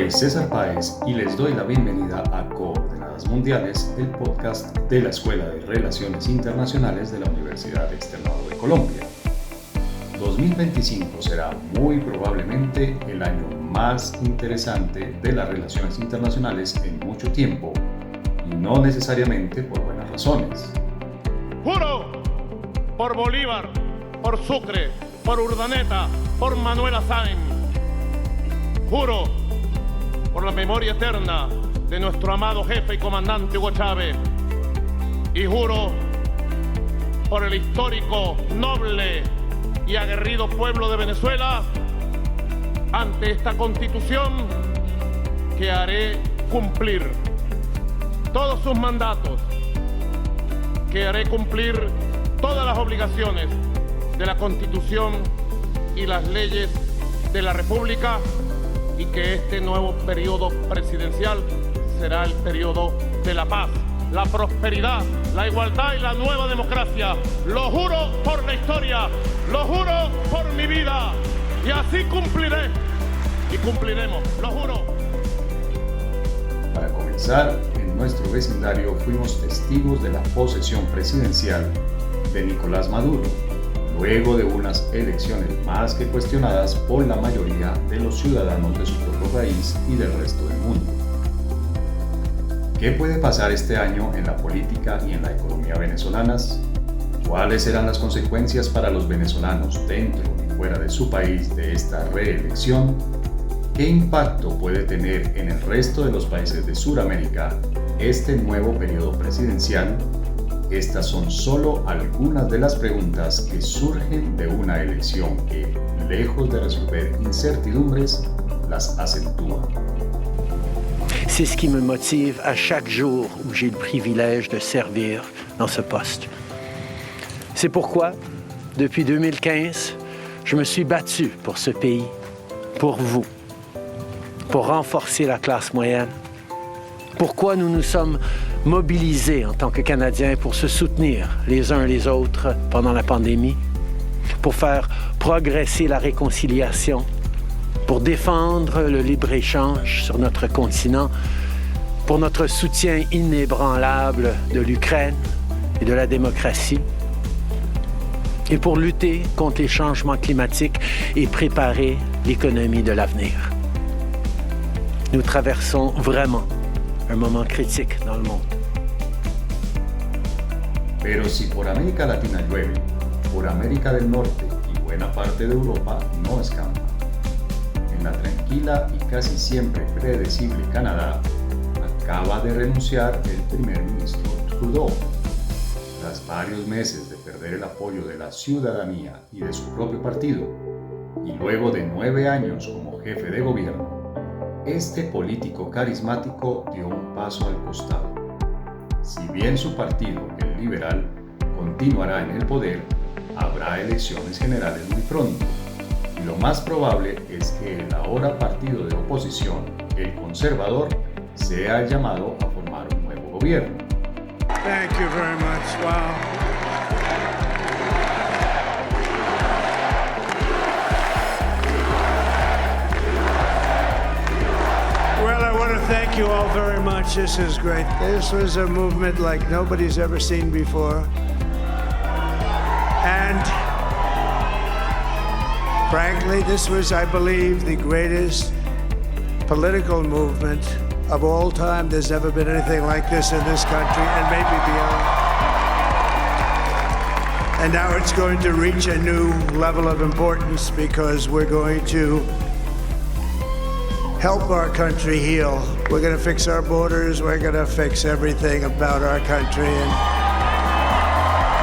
Soy César Páez y les doy la bienvenida a Coordenadas Mundiales, el podcast de la Escuela de Relaciones Internacionales de la Universidad Externado de Colombia. 2025 será muy probablemente el año más interesante de las relaciones internacionales en mucho tiempo, y no necesariamente por buenas razones. Juro por Bolívar, por Sucre, por Urdaneta, por Manuela Sáenz. Juro por la memoria eterna de nuestro amado jefe y comandante Hugo Chávez. Y juro por el histórico, noble y aguerrido pueblo de Venezuela ante esta Constitución que haré cumplir todos sus mandatos, que haré cumplir todas las obligaciones de la Constitución y las leyes de la República, y que este nuevo periodo presidencial será el periodo de la paz, la prosperidad, la igualdad y la nueva democracia. Lo juro por la historia, lo juro por mi vida, y así cumpliré y cumpliremos, lo juro. Para comenzar, en nuestro vecindario fuimos testigos de la posesión presidencial de Nicolás Maduro, luego de unas elecciones más que cuestionadas por la mayoría de los ciudadanos de su propio país y del resto del mundo. ¿Qué puede pasar este año en la política y en la economía venezolanas? ¿Cuáles serán las consecuencias para los venezolanos dentro y fuera de su país de esta reelección? ¿Qué impacto puede tener en el resto de los países de Sudamérica este nuevo periodo presidencial? Estas son solo algunas de las preguntas que surgen de una elección que, lejos de resolver incertidumbres, las acentúa. C'est ce qui me motive à chaque jour où j'ai le privilège de servir dans ce poste. C'est pourquoi, depuis 2015, je me suis battu pour ce pays, pour vous, pour renforcer la classe moyenne. Pourquoi nous nous sommes mobilisés en tant que Canadiens pour se soutenir les uns les autres pendant la pandémie, pour faire progresser la réconciliation, pour défendre le libre-échange sur notre continent, pour notre soutien inébranlable de l'Ukraine et de la démocratie, et pour lutter contre les changements climatiques et préparer l'économie de l'avenir. Nous traversons vraiment un moment critique dans le monde. Pero si por América Latina llueve, por América del Norte y buena parte de Europa no escampa. En la tranquila y casi siempre predecible Canadá, acaba de renunciar el primer ministro Trudeau. Tras varios meses de perder el apoyo de la ciudadanía y de su propio partido, y luego de 9 años como jefe de gobierno, este político carismático dio un paso al costado. Si bien su partido, el liberal, continuará en el poder, habrá elecciones generales muy pronto, y lo más probable es que el ahora partido de oposición, el conservador, sea el llamado a formar un nuevo gobierno. Thank you very much. Wow. Thank you all very much. This is great. This was a movement like nobody's ever seen before. And frankly, this was, I believe, the greatest political movement of all time. There's never been anything like this in this country, and maybe beyond. And now it's going to reach a new level of importance because we're going to help our country heal. We're going to fix our borders. We're going to fix everything about our country. And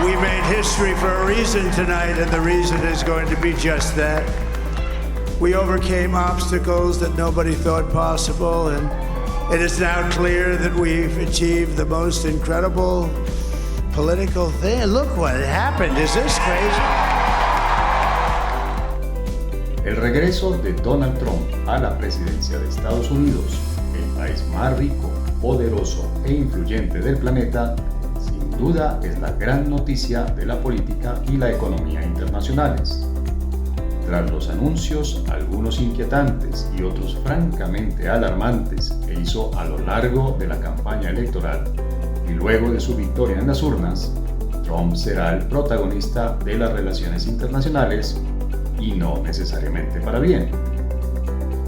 we made history for a reason tonight, and the reason is going to be just that. We overcame obstacles that nobody thought possible, and it is now clear that we've achieved the most incredible political thing. Look what happened. Is this crazy? El regreso de Donald Trump a la presidencia de Estados Unidos, el país más rico, poderoso e influyente del planeta, sin duda es la gran noticia de la política y la economía internacionales. Tras los anuncios, algunos inquietantes y otros francamente alarmantes que hizo a lo largo de la campaña electoral y luego de su victoria en las urnas, Trump será el protagonista de las relaciones internacionales y no necesariamente para bien.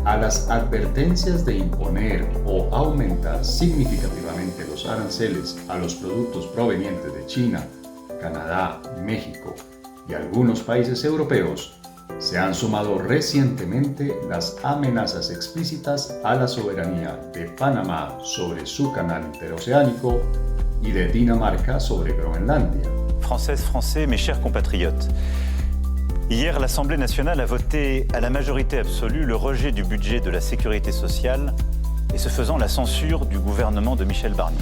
A las advertencias de imponer o aumentar significativamente los aranceles a los productos provenientes de China, Canadá, México y algunos países europeos, se han sumado recientemente las amenazas explícitas a la soberanía de Panamá sobre su canal interoceánico y de Dinamarca sobre Groenlandia. Françaises, Français, mes chers compatriotes. Hier, l'Assemblée nationale a voté à la majorité absolue le rejet du budget de la sécurité sociale et ce faisant la censure du gouvernement de Michel Barnier.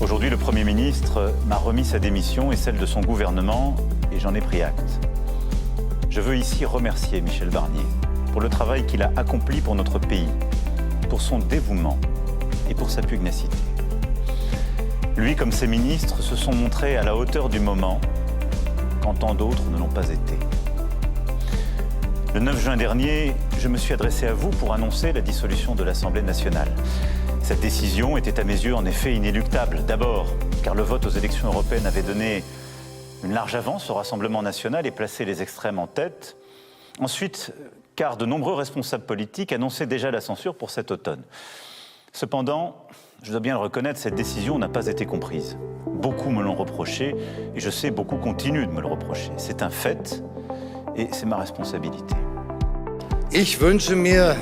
Aujourd'hui, le Premier ministre m'a remis sa démission et celle de son gouvernement et j'en ai pris acte. Je veux ici remercier Michel Barnier pour le travail qu'il a accompli pour notre pays, pour son dévouement et pour sa pugnacité. Lui, comme ses ministres, se sont montrés à la hauteur du moment quand tant d'autres ne l'ont pas été. Le 9 juin dernier, je me suis adressé à vous pour annoncer la dissolution de l'Assemblée nationale. Cette décision était à mes yeux en effet inéluctable. D'abord, car le vote aux élections européennes avait donné une large avance au Rassemblement national et placé les extrêmes en tête. Ensuite, car de nombreux responsables politiques annonçaient déjà la censure pour cet automne. Cependant, je dois bien le reconnaître, cette décision n'a pas été comprise. Beaucoup me l'ont reproché et je sais beaucoup continuent de me le reprocher. C'est un fait et c'est ma responsabilité. Ich wünsche mir,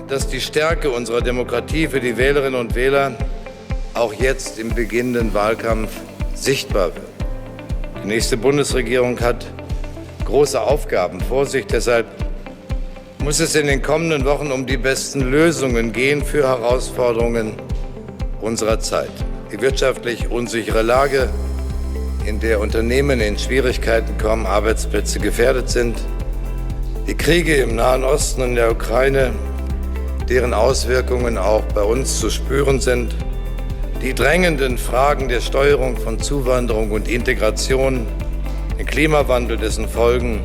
dass die Stärke unserer Demokratie für die Wählerinnen und Wähler auch jetzt im beginnenden Wahlkampf sichtbar wird. Die nächste Bundesregierung hat große Aufgaben vor sich, deshalb muss es in den kommenden Wochen um die besten Lösungen gehen für Herausforderungen unserer Zeit. Die wirtschaftlich unsichere Lage, in der Unternehmen in Schwierigkeiten kommen, Arbeitsplätze gefährdet sind, die Kriege im Nahen Osten und der Ukraine, deren Auswirkungen auch bei uns zu spüren sind, die drängenden Fragen der Steuerung von Zuwanderung und Integration, den Klimawandel, dessen Folgen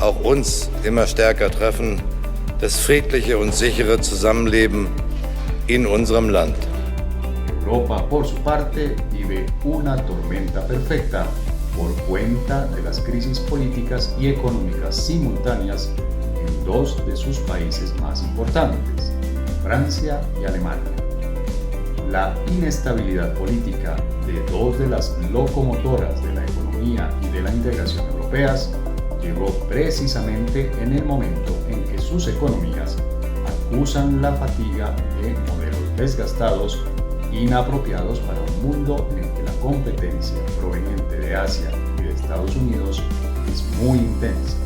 auch uns immer stärker treffen, das friedliche und sichere Zusammenleben in unserem Land. Europa, por su parte, vive una tormenta perfecta por cuenta de las crisis políticas y económicas simultáneas en dos de sus países más importantes, Francia y Alemania. La inestabilidad política de dos de las locomotoras de la economía y de la integración europeas llegó precisamente en el momento en que sus economías acusan la fatiga de modelos desgastados, inapropiados para un mundo en el que la competencia proveniente de Asia y de Estados Unidos es muy intensa.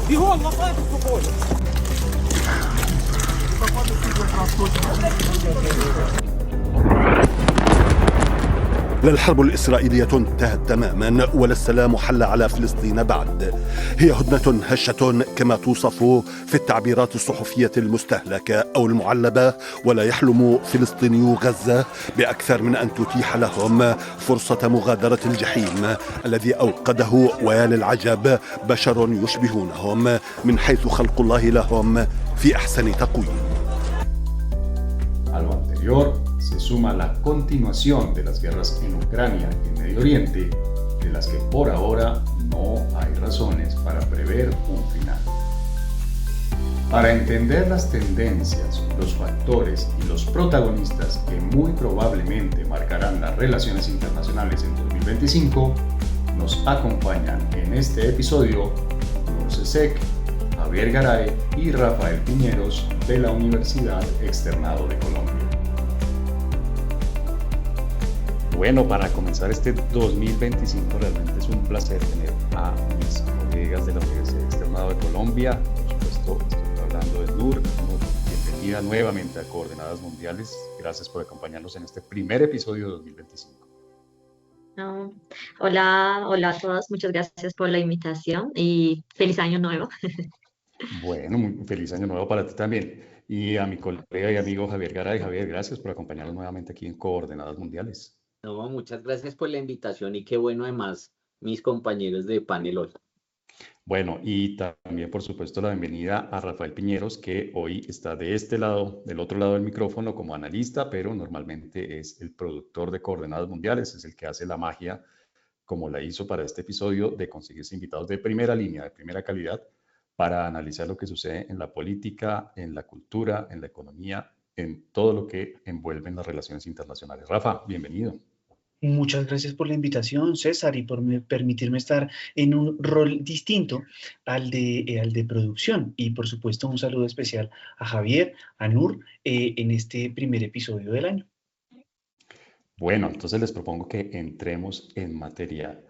Бігом, лопату з собою! لا الحرب الإسرائيلية انتهت تماما ولا السلام حل على فلسطين بعد. هي هدنة هشة كما توصف في التعبيرات الصحفية المستهلكة أو المعلبة، ولا يحلم فلسطينيو غزة بأكثر من أن تتيح لهم فرصة مغادرة الجحيم الذي أوقده ويا للعجب بشر يشبهونهم من حيث خلق الله لهم في أحسن تقويم. A lo anterior se suma la continuación de las guerras en Ucrania y en Medio Oriente, de las que por ahora no hay razones para prever un final. Para entender las tendencias, los factores y los protagonistas que muy probablemente marcarán las relaciones internacionales en 2025, nos acompañan en este episodio Nur Sesek, Javier Garay y Rafael Piñeros de la Universidad Externado de Colombia. Bueno, para comenzar este 2025 realmente es un placer tener a mis colegas de la Universidad Externado de Colombia. Por supuesto, estoy hablando de Nur. Bienvenida nuevamente a Coordenadas Mundiales. Gracias por acompañarnos en este primer episodio de 2025. No. Hola, hola a todos, muchas gracias por la invitación y feliz año nuevo. Bueno, muy feliz año nuevo para ti también. Y a mi colega y amigo Javier Garay. Javier, gracias por acompañarnos nuevamente aquí en Coordenadas Mundiales. No, muchas gracias por la invitación y qué bueno además mis compañeros de panel hoy. Bueno, y también, por supuesto, la bienvenida a Rafael Piñeros, que hoy está de este lado, del otro lado del micrófono como analista, pero normalmente es el productor de Coordenadas Mundiales, es el que hace la magia, como la hizo para este episodio, de conseguirse invitados de primera línea, de primera calidad, para analizar lo que sucede en la política, en la cultura, en la economía, en todo lo que envuelve en las relaciones internacionales. Rafa, bienvenido. Muchas gracias por la invitación, César, y por permitirme estar en un rol distinto al de producción. Y por supuesto, un saludo especial a Javier, a Nur, en este primer episodio del año. Bueno, entonces les propongo que entremos en materia.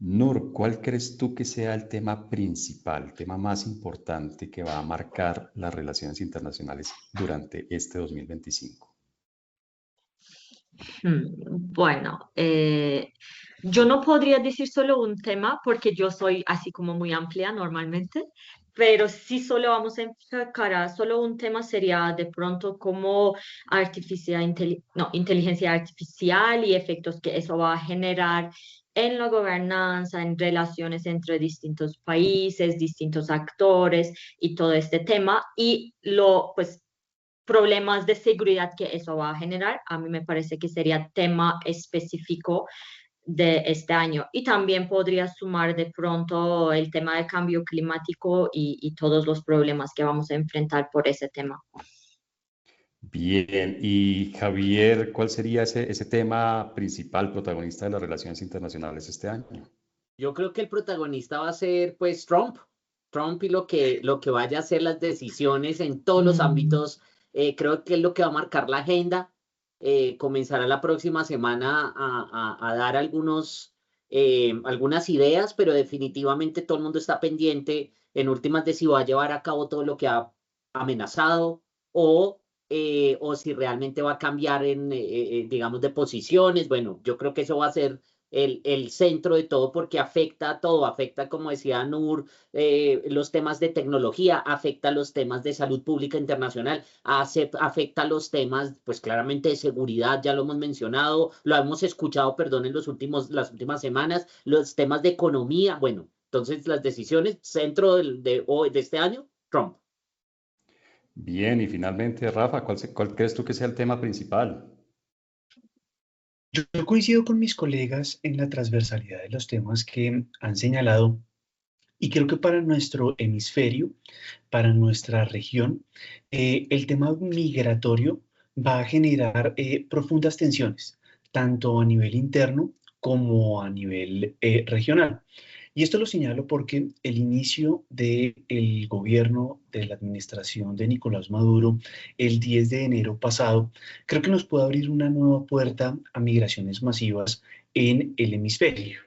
Nur, ¿cuál crees tú que sea el tema principal, el tema más importante que va a marcar las relaciones internacionales durante este 2025? Bueno, yo no podría decir solo un tema porque yo soy así como muy amplia normalmente, pero si solo vamos a enfocar a solo un tema sería de pronto como inteligencia artificial y efectos que eso va a generar en la gobernanza, en relaciones entre distintos países, distintos actores y todo este tema y pues problemas de seguridad que eso va a generar. A mí me parece que sería tema específico de este año. Y también podría sumar de pronto el tema del cambio climático y todos los problemas que vamos a enfrentar por ese tema. Bien, y Javier, ¿cuál sería ese tema principal, protagonista de las relaciones internacionales este año? Yo creo que el protagonista va a ser pues Trump y lo que vaya a ser las decisiones en todos los ámbitos. Creo que es lo que va a marcar la agenda. Comenzará la próxima semana a dar algunas ideas, pero definitivamente todo el mundo está pendiente en últimas de si va a llevar a cabo todo lo que ha amenazado o si realmente va a cambiar digamos, de posiciones. Bueno, yo creo que eso va a ser el centro de todo porque afecta a todo, afecta, como decía Nur, los temas de tecnología, afecta los temas de salud pública internacional, afecta los temas, pues claramente de seguridad, ya lo hemos mencionado, lo hemos escuchado, perdón, en las últimas semanas, los temas de economía, bueno, entonces las decisiones, centro de este año, Trump. Bien, y finalmente, Rafa, ¿cuál crees tú que sea el tema principal? Yo coincido con mis colegas en la transversalidad de los temas que han señalado y creo que para nuestro hemisferio, para nuestra región, el tema migratorio va a generar profundas tensiones, tanto a nivel interno como a nivel regional. Y esto lo señalo porque el inicio del gobierno de la administración de Nicolás Maduro el 10 de enero pasado, creo que nos puede abrir una nueva puerta a migraciones masivas en el hemisferio,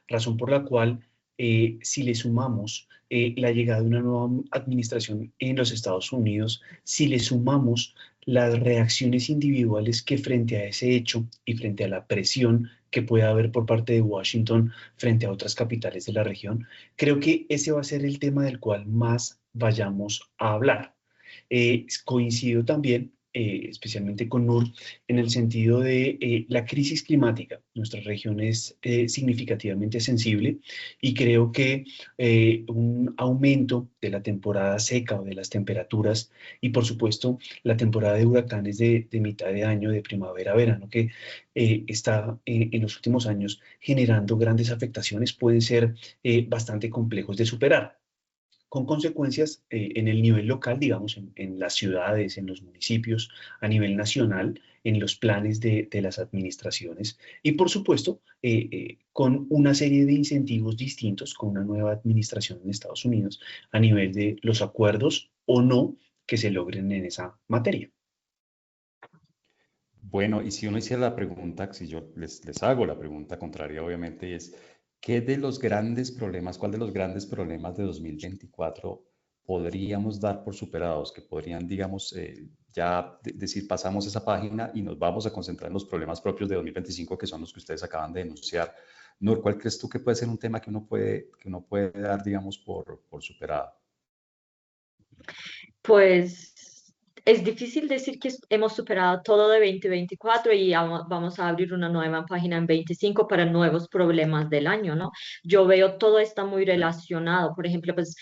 razón por la cual si le sumamos la llegada de una nueva administración en los Estados Unidos, si le sumamos las reacciones individuales que frente a ese hecho y frente a la presión que pueda haber por parte de Washington frente a otras capitales de la región, creo que ese va a ser el tema del cual más vayamos a hablar. Coincido también, especialmente con Nur, en el sentido de la crisis climática. Nuestra región es significativamente sensible y creo que un aumento de la temporada seca o de las temperaturas y por supuesto la temporada de huracanes de mitad de año, de primavera-verano, que está en los últimos años generando grandes afectaciones, pueden ser bastante complejos de superar, con consecuencias en el nivel local, digamos, en las ciudades, en los municipios, a nivel nacional, en los planes de las administraciones y, por supuesto, con una serie de incentivos distintos, con una nueva administración en Estados Unidos, a nivel de los acuerdos o no que se logren en esa materia. Bueno, y si uno hiciera la pregunta, si yo les hago la pregunta contraria, obviamente, es ¿cuál de los grandes problemas de 2024 podríamos dar por superados, que podrían, digamos, ya decir, pasamos esa página y nos vamos a concentrar en los problemas propios de 2025, que son los que ustedes acaban de denunciar? Nur, ¿cuál crees tú que puede ser un tema que uno puede dar, digamos, por superado? Pues es difícil decir que hemos superado todo de 2024 y vamos a abrir una nueva página en 25 para nuevos problemas del año, ¿no? Yo veo todo está muy relacionado. Por ejemplo, pues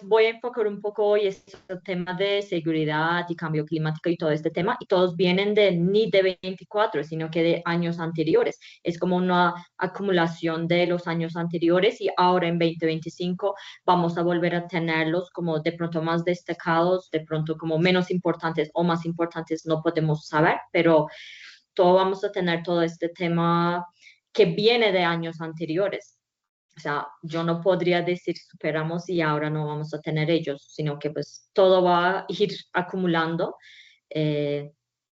voy a enfocar un poco hoy este tema de seguridad y cambio climático y todo este tema, y todos vienen ni de 24, sino que de años anteriores. Es como una acumulación de los años anteriores y ahora en 2025 vamos a volver a tenerlos como de pronto más destacados, de pronto como menos importantes o más importantes, no podemos saber, pero vamos a tener todo este tema que viene de años anteriores. O sea, yo no podría decir superamos y ahora no vamos a tener ellos, sino que pues todo va a ir acumulando.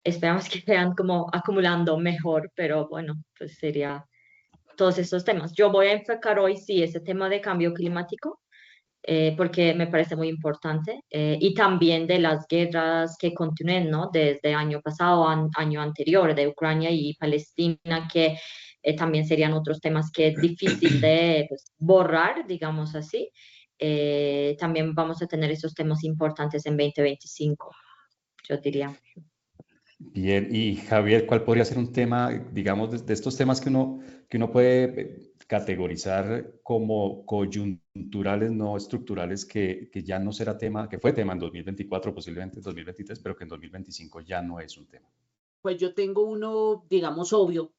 Esperamos que sean como acumulando mejor, pero bueno, pues sería todos estos temas. Yo voy a enfocar hoy, sí, ese tema de cambio climático, porque me parece muy importante, y también de las guerras que continúen, ¿no? Desde año pasado, año anterior, de Ucrania y Palestina, que también serían otros temas que es difícil de pues, borrar, digamos así. También vamos a tener esos temas importantes en 2025, yo diría. Bien, y Javier, ¿cuál podría ser un tema, digamos, de estos temas que uno puede categorizar como coyunturales, no estructurales, que ya no será tema, que fue tema en 2024, posiblemente en 2023, pero que en 2025 ya no es un tema? Pues yo tengo uno, digamos, obvio,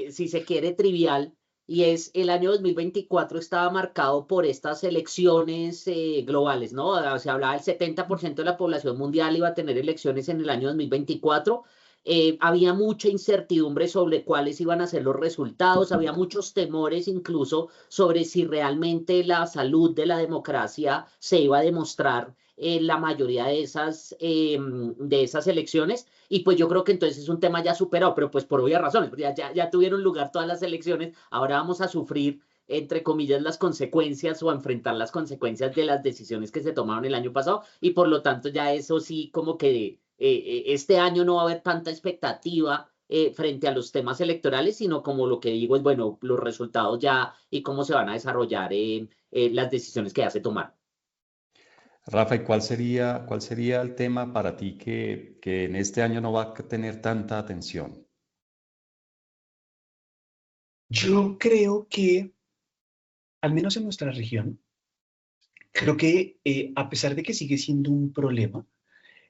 si se quiere trivial, y es el año 2024 estaba marcado por estas elecciones globales, ¿no? Se hablaba del 70% de la población mundial iba a tener elecciones en el año 2024. Había mucha incertidumbre sobre cuáles iban a ser los resultados, había muchos temores incluso sobre si realmente la salud de la democracia se iba a demostrar en la mayoría de esas elecciones. Y pues yo creo que entonces es un tema ya superado, pero pues por obvias razones, porque ya tuvieron lugar todas las elecciones, ahora vamos a sufrir, entre comillas, las consecuencias o a enfrentar las consecuencias de las decisiones que se tomaron el año pasado, y por lo tanto ya eso sí, como que este año no va a haber tanta expectativa frente a los temas electorales, sino como lo que digo es, bueno, los resultados ya y cómo se van a desarrollar las decisiones que ya se tomaron. Rafa, ¿y cuál sería el tema para ti que en este año no va a tener tanta atención? Yo creo que, al menos en nuestra región, creo que a pesar de que sigue siendo un problema,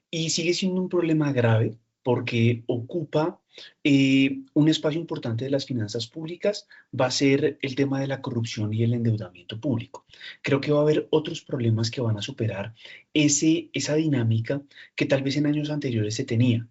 y sigue siendo un problema grave porque ocupa un espacio importante de las finanzas públicas, va a ser el tema de la corrupción y el endeudamiento público. Creo que va a haber otros problemas que van a superar esa dinámica que tal vez en años anteriores se tenía.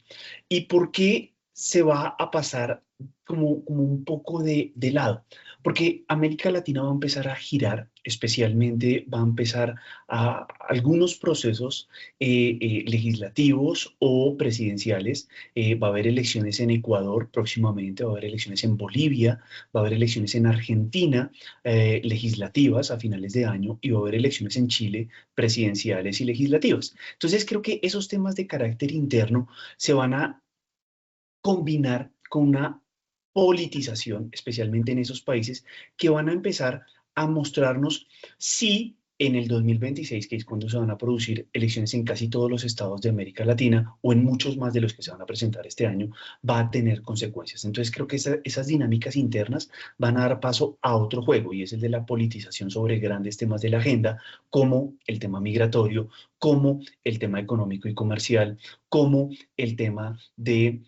¿Y por qué se va a pasar como un poco de lado? Porque América Latina va a empezar a girar, especialmente va a empezar a algunos procesos legislativos o presidenciales. Va a haber elecciones en Ecuador próximamente, va a haber elecciones en Bolivia, va a haber elecciones en Argentina legislativas a finales de año, y va a haber elecciones en Chile presidenciales y legislativas. Entonces creo que esos temas de carácter interno se van a combinar con una politización, especialmente en esos países, que van a empezar a mostrarnos si en el 2026, que es cuando se van a producir elecciones en casi todos los estados de América Latina, o en muchos más de los que se van a presentar este año, va a tener consecuencias. Entonces creo que esas dinámicas internas van a dar paso a otro juego, y es el de la politización sobre grandes temas de la agenda, como el tema migratorio, como el tema económico y comercial, como el tema de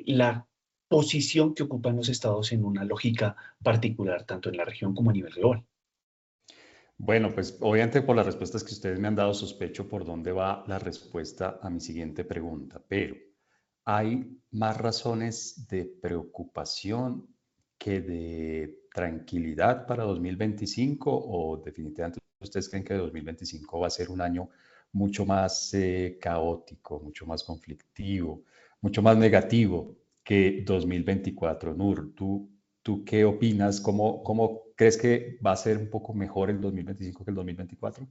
la posición que ocupan los estados en una lógica particular, tanto en la región como a nivel global. Bueno, pues obviamente por las respuestas que ustedes me han dado sospecho por dónde va la respuesta a mi siguiente pregunta, pero ¿hay más razones de preocupación que de tranquilidad para 2025, o definitivamente ustedes creen que 2025 va a ser un año mucho más caótico, mucho más conflictivo, mucho más negativo que 2024? Nur, ¿tú qué opinas? ¿Cómo ¿Crees que va a ser un poco mejor el 2025 que el 2024?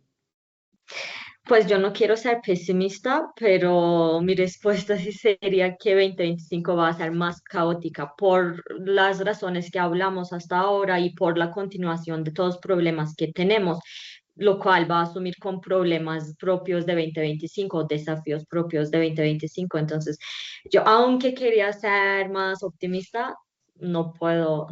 Pues yo no quiero ser pesimista, pero mi respuesta sí sería que 2025 va a ser más caótica por las razones que hablamos hasta ahora y por la continuación de todos los problemas que tenemos, lo cual va a asumir con problemas propios de 2025, desafíos propios de 2025. Entonces, yo aunque quería ser más optimista, no puedo,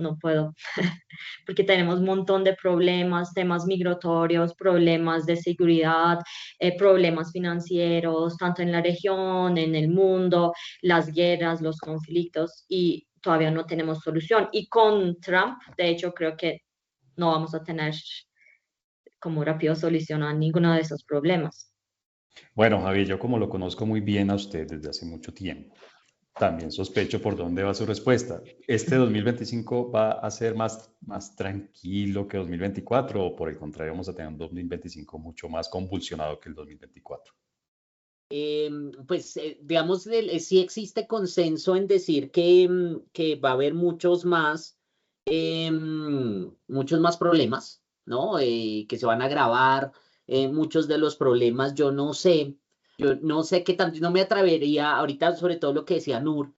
porque tenemos un montón de problemas, temas migratorios, problemas de seguridad, problemas financieros, tanto en la región, en el mundo, las guerras, los conflictos, y todavía no tenemos solución. Y con Trump, de hecho, creo que no vamos a tener como rápido solución a ninguno de esos problemas. Bueno, Javier, yo como lo conozco muy bien a usted desde hace mucho tiempo, también sospecho por dónde va su respuesta. ¿Este 2025 va a ser más tranquilo que 2024 o por el contrario vamos a tener un 2025 mucho más convulsionado que el 2024? Digamos, sí existe consenso en decir que va a haber muchos más problemas, ¿no? Que se van a agravar, muchos de los problemas, yo no sé qué tanto, no me atrevería ahorita, sobre todo lo que decía Nur,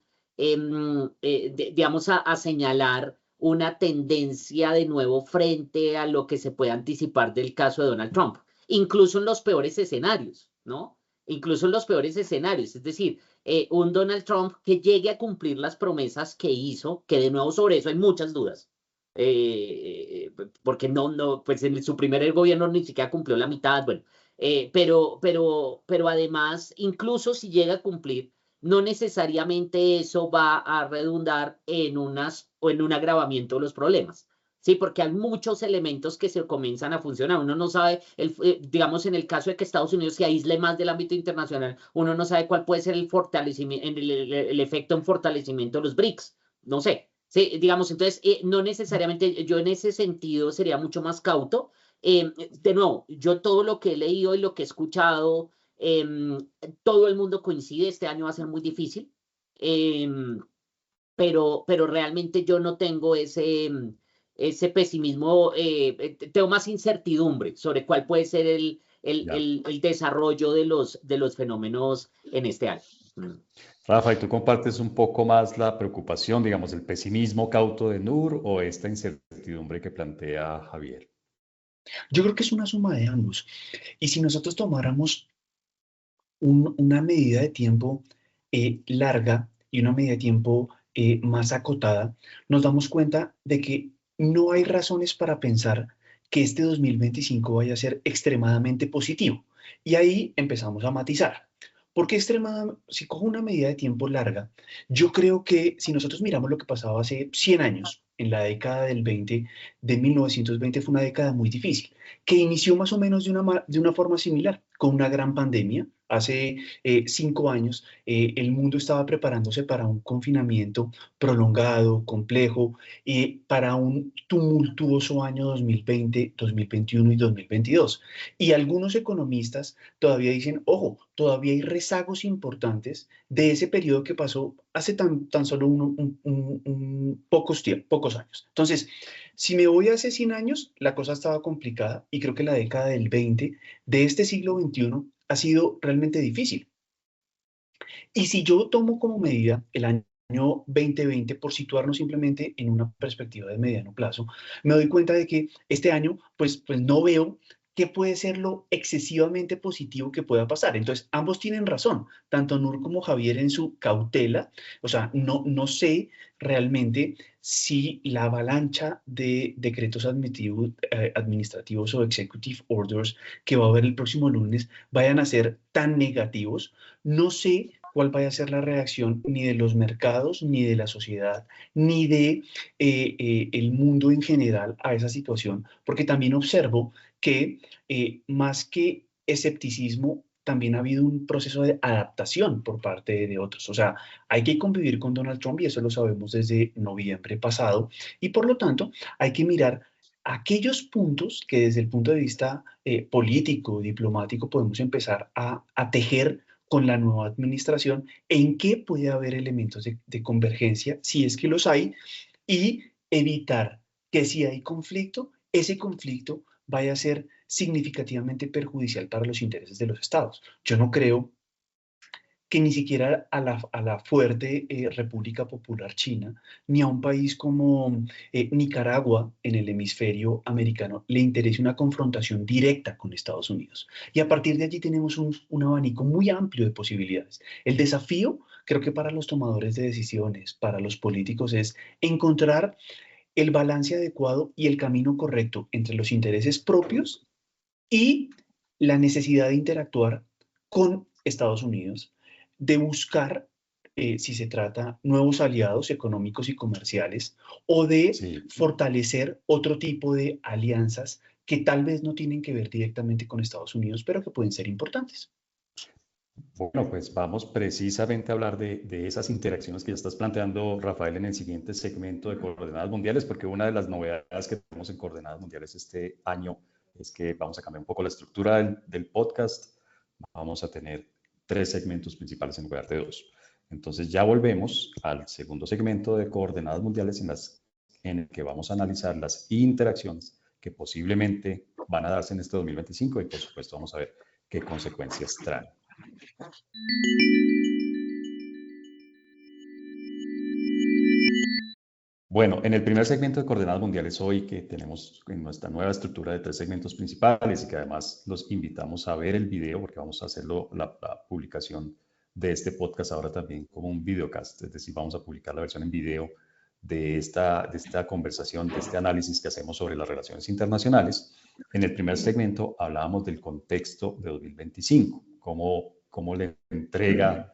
digamos, a señalar una tendencia de nuevo frente a lo que se puede anticipar del caso de Donald Trump, incluso en los peores escenarios, ¿no? Incluso en los peores escenarios, es decir, un Donald Trump que llegue a cumplir las promesas que hizo, que de nuevo sobre eso hay muchas dudas, porque pues en su primer gobierno ni siquiera cumplió la mitad, bueno, pero además, incluso si llega a cumplir, no necesariamente eso va a redundar en un agravamiento de los problemas. Sí, porque hay muchos elementos que se comienzan a funcionar. Uno no sabe, digamos, en el caso de que Estados Unidos se aísle más del ámbito internacional, uno no sabe cuál puede ser el fortalecimiento, el efecto en fortalecimiento de los BRICS. No sé. Sí, digamos, entonces, no necesariamente, yo en ese sentido sería mucho más cauto. De nuevo, yo todo lo que he leído y lo que he escuchado, todo el mundo coincide, este año va a ser muy difícil, pero realmente yo no tengo ese pesimismo, tengo más incertidumbre sobre cuál puede ser el desarrollo de los fenómenos en este año. Rafa, ¿y tú compartes un poco más la preocupación, digamos, el pesimismo cauto de Nur o esta incertidumbre que plantea Javier? Yo creo que es una suma de ambos. Y si nosotros tomáramos una medida de tiempo larga y una medida de tiempo más acotada, nos damos cuenta de que no hay razones para pensar que este 2025 vaya a ser extremadamente positivo. Y ahí empezamos a matizar. Porque si cojo una medida de tiempo larga, yo creo que si nosotros miramos lo que pasaba hace 100 años, en la década del 20, de 1920, fue una década muy difícil, que inició más o menos de una forma similar, con una gran pandemia. Hace 5 años el mundo estaba preparándose para un confinamiento prolongado, complejo, para un tumultuoso año 2020, 2021 y 2022. Y algunos economistas todavía dicen, ojo, todavía hay rezagos importantes de ese periodo que pasó hace tan solo pocos años. Entonces, si me voy hace 100 años, la cosa estaba complicada y creo que la década del 20 de este siglo XXI ha sido realmente difícil. Y si yo tomo como medida el año 2020, por situarnos simplemente en una perspectiva de mediano plazo, me doy cuenta de que este año, pues no veo qué puede ser lo excesivamente positivo que pueda pasar. Entonces, ambos tienen razón, tanto Nur como Javier en su cautela. O sea, no sé realmente si la avalancha de decretos administrativos o executive orders que va a haber el próximo lunes vayan a ser tan negativos. No sé cuál vaya a ser la reacción ni de los mercados, ni de la sociedad, ni de el mundo en general a esa situación, porque también observo que más que escepticismo, también ha habido un proceso de adaptación por parte de otros. O sea, hay que convivir con Donald Trump y eso lo sabemos desde noviembre pasado y por lo tanto hay que mirar aquellos puntos que desde el punto de vista político, diplomático, podemos empezar a tejer con la nueva administración, en qué puede haber elementos de convergencia, si es que los hay, y evitar que si hay conflicto, ese conflicto vaya a ser significativamente perjudicial para los intereses de los estados. Yo no creo que ni siquiera a la fuerte República Popular China, ni a un país como Nicaragua en el hemisferio americano le interese una confrontación directa con Estados Unidos. Y a partir de allí tenemos un abanico muy amplio de posibilidades. El desafío, creo que para los tomadores de decisiones, para los políticos, es encontrar el balance adecuado y el camino correcto entre los intereses propios y la necesidad de interactuar con Estados Unidos, de buscar, si se trata, nuevos aliados económicos y comerciales, o de fortalecer otro tipo de alianzas que tal vez no tienen que ver directamente con Estados Unidos, pero que pueden ser importantes. Bueno, pues vamos precisamente a hablar de esas interacciones que ya estás planteando, Rafael, en el siguiente segmento de Coordenadas Mundiales, porque una de las novedades que tenemos en Coordenadas Mundiales este año es que vamos a cambiar un poco la estructura del podcast. Vamos a tener 3 segmentos principales en lugar de 2. Entonces ya volvemos al segundo segmento de Coordenadas Mundiales en el que vamos a analizar las interacciones que posiblemente van a darse en este 2025 y por supuesto vamos a ver qué consecuencias traen. Bueno, en el primer segmento de Coordenadas Mundiales hoy, que tenemos en nuestra nueva estructura de 3 segmentos principales y que además los invitamos a ver el video porque vamos a hacerlo, la publicación de este podcast ahora también como un videocast, es decir, vamos a publicar la versión en video de esta conversación, de este análisis que hacemos sobre las relaciones internacionales. En el primer segmento hablábamos del contexto de 2025, cómo le entrega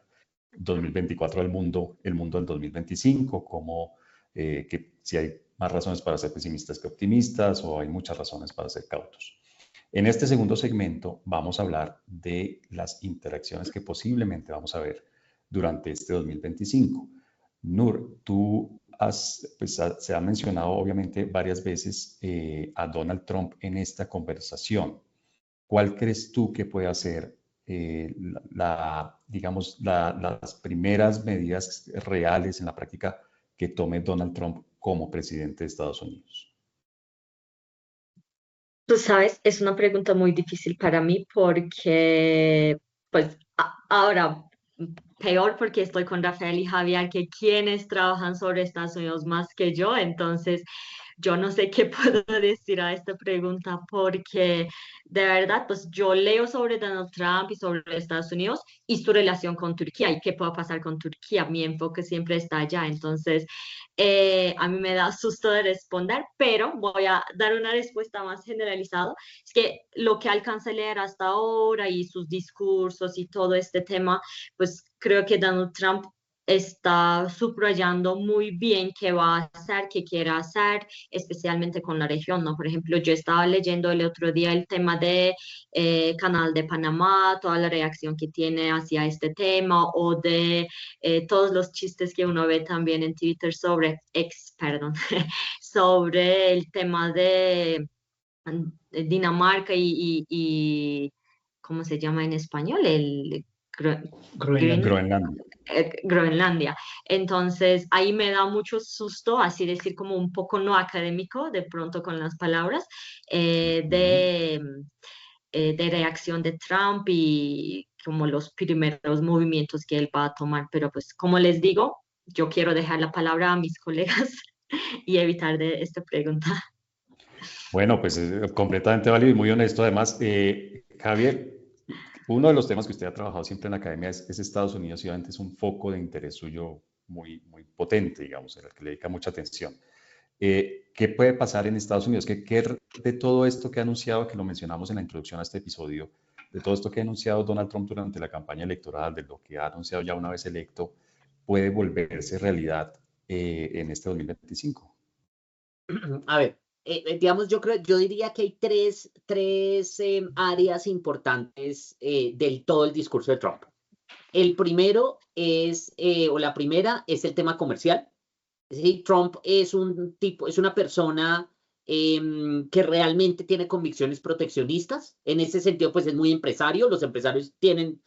2024 al mundo, el mundo del 2025, que si hay más razones para ser pesimistas que optimistas o hay muchas razones para ser cautos. En este segundo segmento vamos a hablar de las interacciones que posiblemente vamos a ver durante este 2025. Nur, se ha mencionado obviamente varias veces a Donald Trump en esta conversación. ¿Cuál crees tú que puede hacer las primeras medidas reales en la práctica que tome Donald Trump como presidente de Estados Unidos? Tú sabes, es una pregunta muy difícil para mí porque, pues, ahora peor porque estoy con Rafael y Javier, que quienes trabajan sobre Estados Unidos más que yo, entonces yo no sé qué puedo decir a esta pregunta porque de verdad, pues yo leo sobre Donald Trump y sobre Estados Unidos y su relación con Turquía y qué puede pasar con Turquía. Mi enfoque siempre está allá, entonces a mí me da susto de responder, pero voy a dar una respuesta más generalizada. Es que lo que alcanza a leer hasta ahora y sus discursos y todo este tema, pues creo que Donald Trump está subrayando muy bien qué va a hacer, qué quiere hacer, especialmente con la región, ¿no? Por ejemplo, yo estaba leyendo el otro día el tema de Canal de Panamá, toda la reacción que tiene hacia este tema, o de todos los chistes que uno ve también en Twitter sobre el tema de Dinamarca y ¿cómo se llama en español? Groenlandia. Entonces, ahí me da mucho susto, así decir, como un poco no académico, de pronto con las palabras, de reacción de Trump y como los primeros movimientos que él va a tomar. Pero pues, como les digo, yo quiero dejar la palabra a mis colegas y evitar de esta pregunta. Bueno, pues es completamente válido y muy honesto. Además, Javier, uno de los temas que usted ha trabajado siempre en la academia es Estados Unidos y obviamente es un foco de interés suyo muy, muy potente, digamos, en el que le dedica mucha atención. ¿Qué puede pasar en Estados Unidos? ¿Qué de todo esto que ha anunciado, que lo mencionamos en la introducción a este episodio, de todo esto que ha anunciado Donald Trump durante la campaña electoral, de lo que ha anunciado ya una vez electo, puede volverse realidad en este 2025? A ver. Digamos, yo diría que hay tres áreas importantes del todo el discurso de Trump. El primero es, o la primera, es el tema comercial. Es decir, Trump es una persona que realmente tiene convicciones proteccionistas. En ese sentido, pues es muy empresario. Los empresarios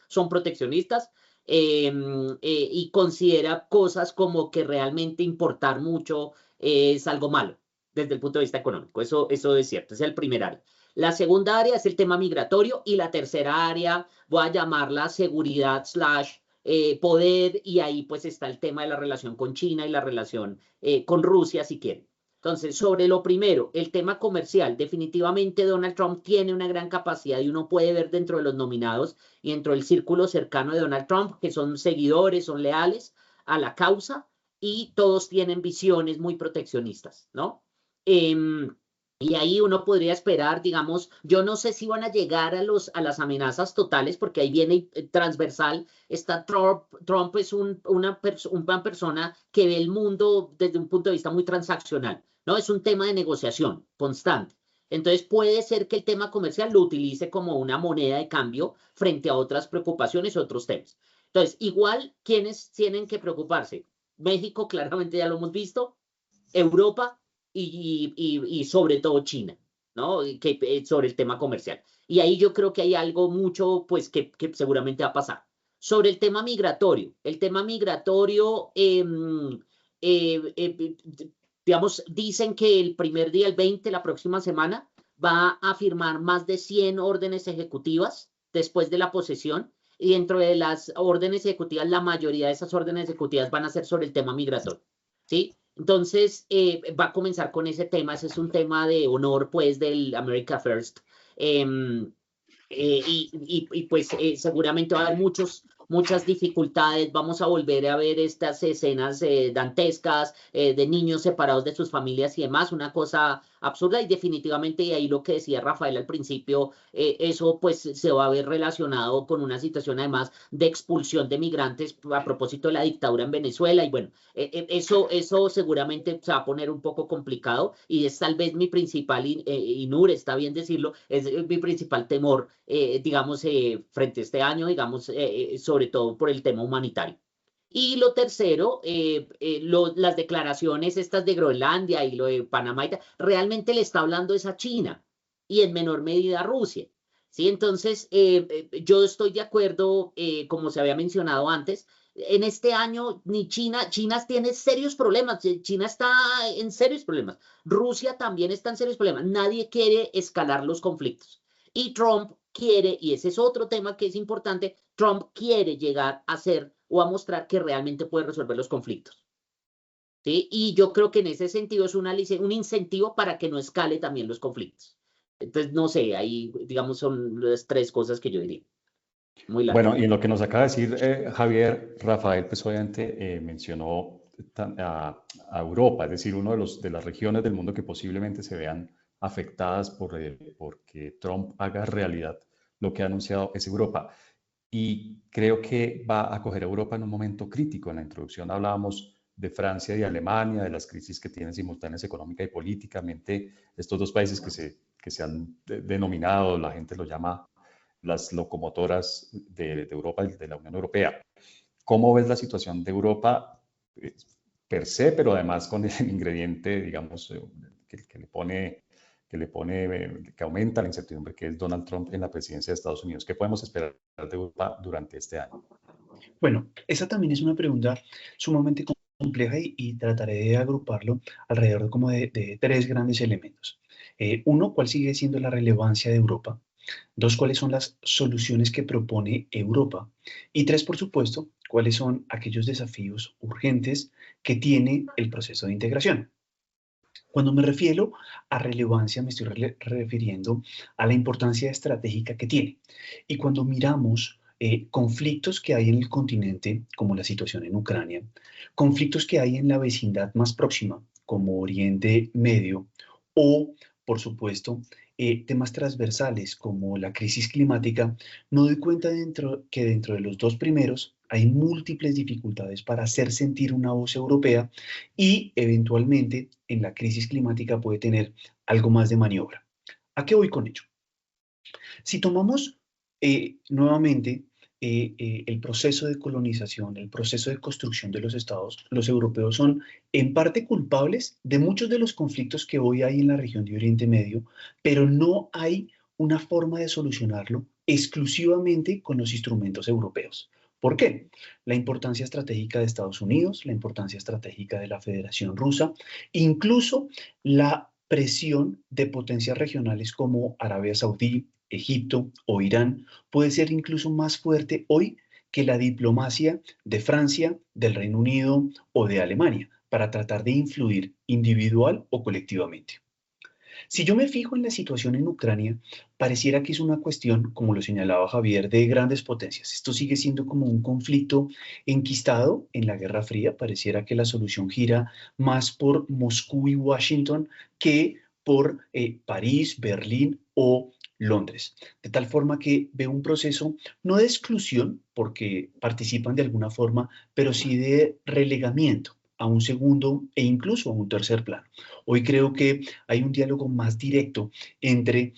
son proteccionistas y considera cosas como que realmente importar mucho es algo malo. desde el punto de vista económico. Eso es cierto, ese es el primer área. La segunda área es el tema migratorio y la tercera área voy a llamarla seguridad / poder, y ahí pues está el tema de la relación con China y la relación con Rusia, si quieren. Entonces, sobre lo primero, el tema comercial, definitivamente Donald Trump tiene una gran capacidad y uno puede ver dentro de los nominados y dentro del círculo cercano de Donald Trump que son seguidores, son leales a la causa y todos tienen visiones muy proteccionistas, ¿no? Y ahí uno podría esperar, digamos, yo no sé si van a llegar a las amenazas totales, porque ahí viene transversal, está Trump es una persona que ve el mundo desde un punto de vista muy transaccional, ¿no? Es un tema de negociación constante. Entonces puede ser que el tema comercial lo utilice como una moneda de cambio frente a otras preocupaciones, otros temas. Entonces, igual, ¿quiénes tienen que preocuparse? México, claramente ya lo hemos visto, Europa, y sobre todo China, ¿no? Sobre el tema comercial. Y ahí yo creo que hay algo mucho, pues, que seguramente va a pasar. Sobre el tema migratorio, digamos, dicen que el primer día, el 20, la próxima semana, va a firmar más de 100 órdenes ejecutivas después de la posesión, y dentro de las órdenes ejecutivas, la mayoría de esas órdenes ejecutivas van a ser sobre el tema migratorio, ¿sí? Entonces, va a comenzar con ese tema. Ese es un tema de honor, pues, del America First. Pues seguramente va a haber muchas dificultades. Vamos a volver a ver estas escenas dantescas de niños separados de sus familias y demás, una cosa absurda, y definitivamente, y ahí lo que decía Rafael al principio, eso pues se va a ver relacionado con una situación además de expulsión de migrantes a propósito de la dictadura en Venezuela, y bueno, eso seguramente se va a poner un poco complicado, y es tal vez mi principal, Nur, está bien decirlo, es mi principal temor, digamos, frente a este año, digamos, sobre todo por el tema humanitario. Y lo tercero, las declaraciones estas de Groenlandia y lo de Panamá, realmente le está hablando es a China y en menor medida a Rusia, ¿sí? Entonces, yo estoy de acuerdo, como se había mencionado antes, en este año China tiene serios problemas, China está en serios problemas, Rusia también está en serios problemas, nadie quiere escalar los conflictos. Y Trump quiere, y ese es otro tema que es importante, Trump quiere llegar a ser o a mostrar que realmente puede resolver los conflictos, ¿sí? Y yo creo que en ese sentido es un incentivo para que no escale también los conflictos. Entonces, no sé, ahí, digamos, son las tres cosas que yo diría. Muy largo. Bueno, y en lo que nos acaba de decir Javier, Rafael, pues obviamente mencionó a Europa, es decir, una de las regiones del mundo que posiblemente se vean afectadas porque Trump haga realidad lo que ha anunciado es Europa. Y creo que va a coger a Europa en un momento crítico. En la introducción hablábamos de Francia y de Alemania, de las crisis que tienen simultáneas económica y políticamente, estos dos países que se han denominado, la gente lo llama las locomotoras de Europa y de la Unión Europea. ¿Cómo ves la situación de Europa per se, pero además con el ingrediente, digamos, que aumenta la incertidumbre, que es Donald Trump en la presidencia de Estados Unidos? ¿Qué podemos esperar de Europa durante este año? Bueno, esa también es una pregunta sumamente compleja y trataré de agruparlo alrededor de tres grandes elementos. Uno, ¿cuál sigue siendo la relevancia de Europa? Dos, ¿cuáles son las soluciones que propone Europa? Y tres, por supuesto, ¿cuáles son aquellos desafíos urgentes que tiene el proceso de integración? Cuando me refiero a relevancia, me estoy refiriendo a la importancia estratégica que tiene. Y cuando miramos conflictos que hay en el continente, como la situación en Ucrania, conflictos que hay en la vecindad más próxima, como Oriente Medio, o, por supuesto, temas transversales como la crisis climática, me doy cuenta que dentro de los dos primeros hay múltiples dificultades para hacer sentir una voz europea y eventualmente en la crisis climática puede tener algo más de maniobra. ¿A qué voy con ello? Si tomamos nuevamente el proceso de colonización, el proceso de construcción de los estados, los europeos son en parte culpables de muchos de los conflictos que hoy hay en la región de Oriente Medio, pero no hay una forma de solucionarlo exclusivamente con los instrumentos europeos. ¿Por qué? La importancia estratégica de Estados Unidos, la importancia estratégica de la Federación Rusa, incluso la presión de potencias regionales como Arabia Saudí, Egipto o Irán puede ser incluso más fuerte hoy que la diplomacia de Francia, del Reino Unido o de Alemania para tratar de influir individual o colectivamente. Si yo me fijo en la situación en Ucrania, pareciera que es una cuestión, como lo señalaba Javier, de grandes potencias. Esto sigue siendo como un conflicto enquistado en la Guerra Fría. Pareciera que la solución gira más por Moscú y Washington que por París, Berlín o Londres. De tal forma que veo un proceso no de exclusión, porque participan de alguna forma, pero sí de relegamiento a un segundo e incluso a un tercer plano. Hoy creo que hay un diálogo más directo entre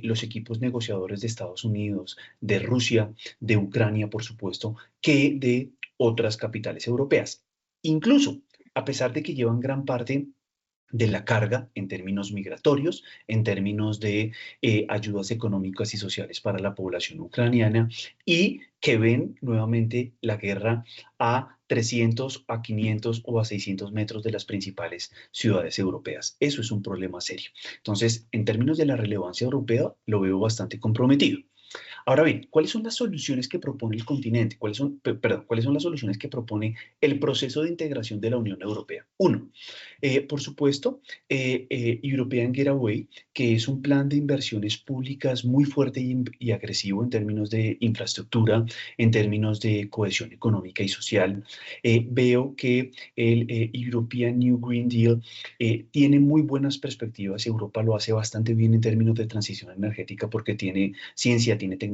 los equipos negociadores de Estados Unidos, de Rusia, de Ucrania, por supuesto, que de otras capitales europeas. Incluso, a pesar de que llevan gran parte de la carga en términos migratorios, en términos de ayudas económicas y sociales para la población ucraniana y que ven nuevamente la guerra a 300, a 500 o a 600 metros de las principales ciudades europeas. Eso es un problema serio. Entonces, en términos de la relevancia europea, lo veo bastante comprometido. Ahora bien, ¿cuáles son las soluciones que propone el continente? ¿Cuáles son las soluciones que propone el proceso de integración de la Unión Europea? Uno, por supuesto, European Getaway, que es un plan de inversiones públicas muy fuerte y agresivo en términos de infraestructura, en términos de cohesión económica y social. Veo que el European New Green Deal tiene muy buenas perspectivas. Europa lo hace bastante bien en términos de transición energética porque tiene ciencia, tiene tecnología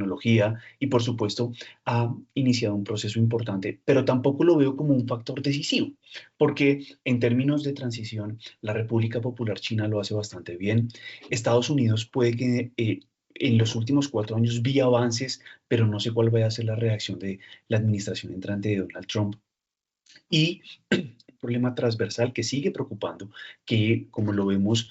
y, por supuesto, ha iniciado un proceso importante, pero tampoco lo veo como un factor decisivo, porque en términos de transición, la República Popular China lo hace bastante bien. Estados Unidos puede que en los últimos 4 años vi avances, pero no sé cuál vaya a ser la reacción de la administración entrante de Donald Trump. Y problema transversal que sigue preocupando, que como lo vemos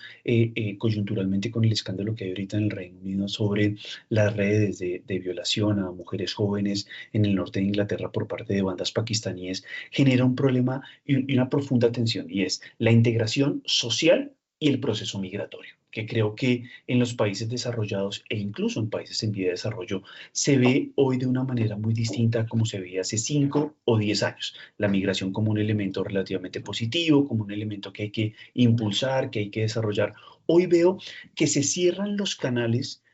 coyunturalmente con el escándalo que hay ahorita en el Reino Unido sobre las redes de violación a mujeres jóvenes en el norte de Inglaterra por parte de bandas pakistaníes, genera un problema y una profunda tensión, y es la integración social y el proceso migratorio, que creo que en los países desarrollados e incluso en países en vía de desarrollo se ve hoy de una manera muy distinta a como se veía hace 5 o 10 años. La migración como un elemento relativamente positivo, como un elemento que hay que impulsar, que hay que desarrollar. Hoy veo que se cierran los canales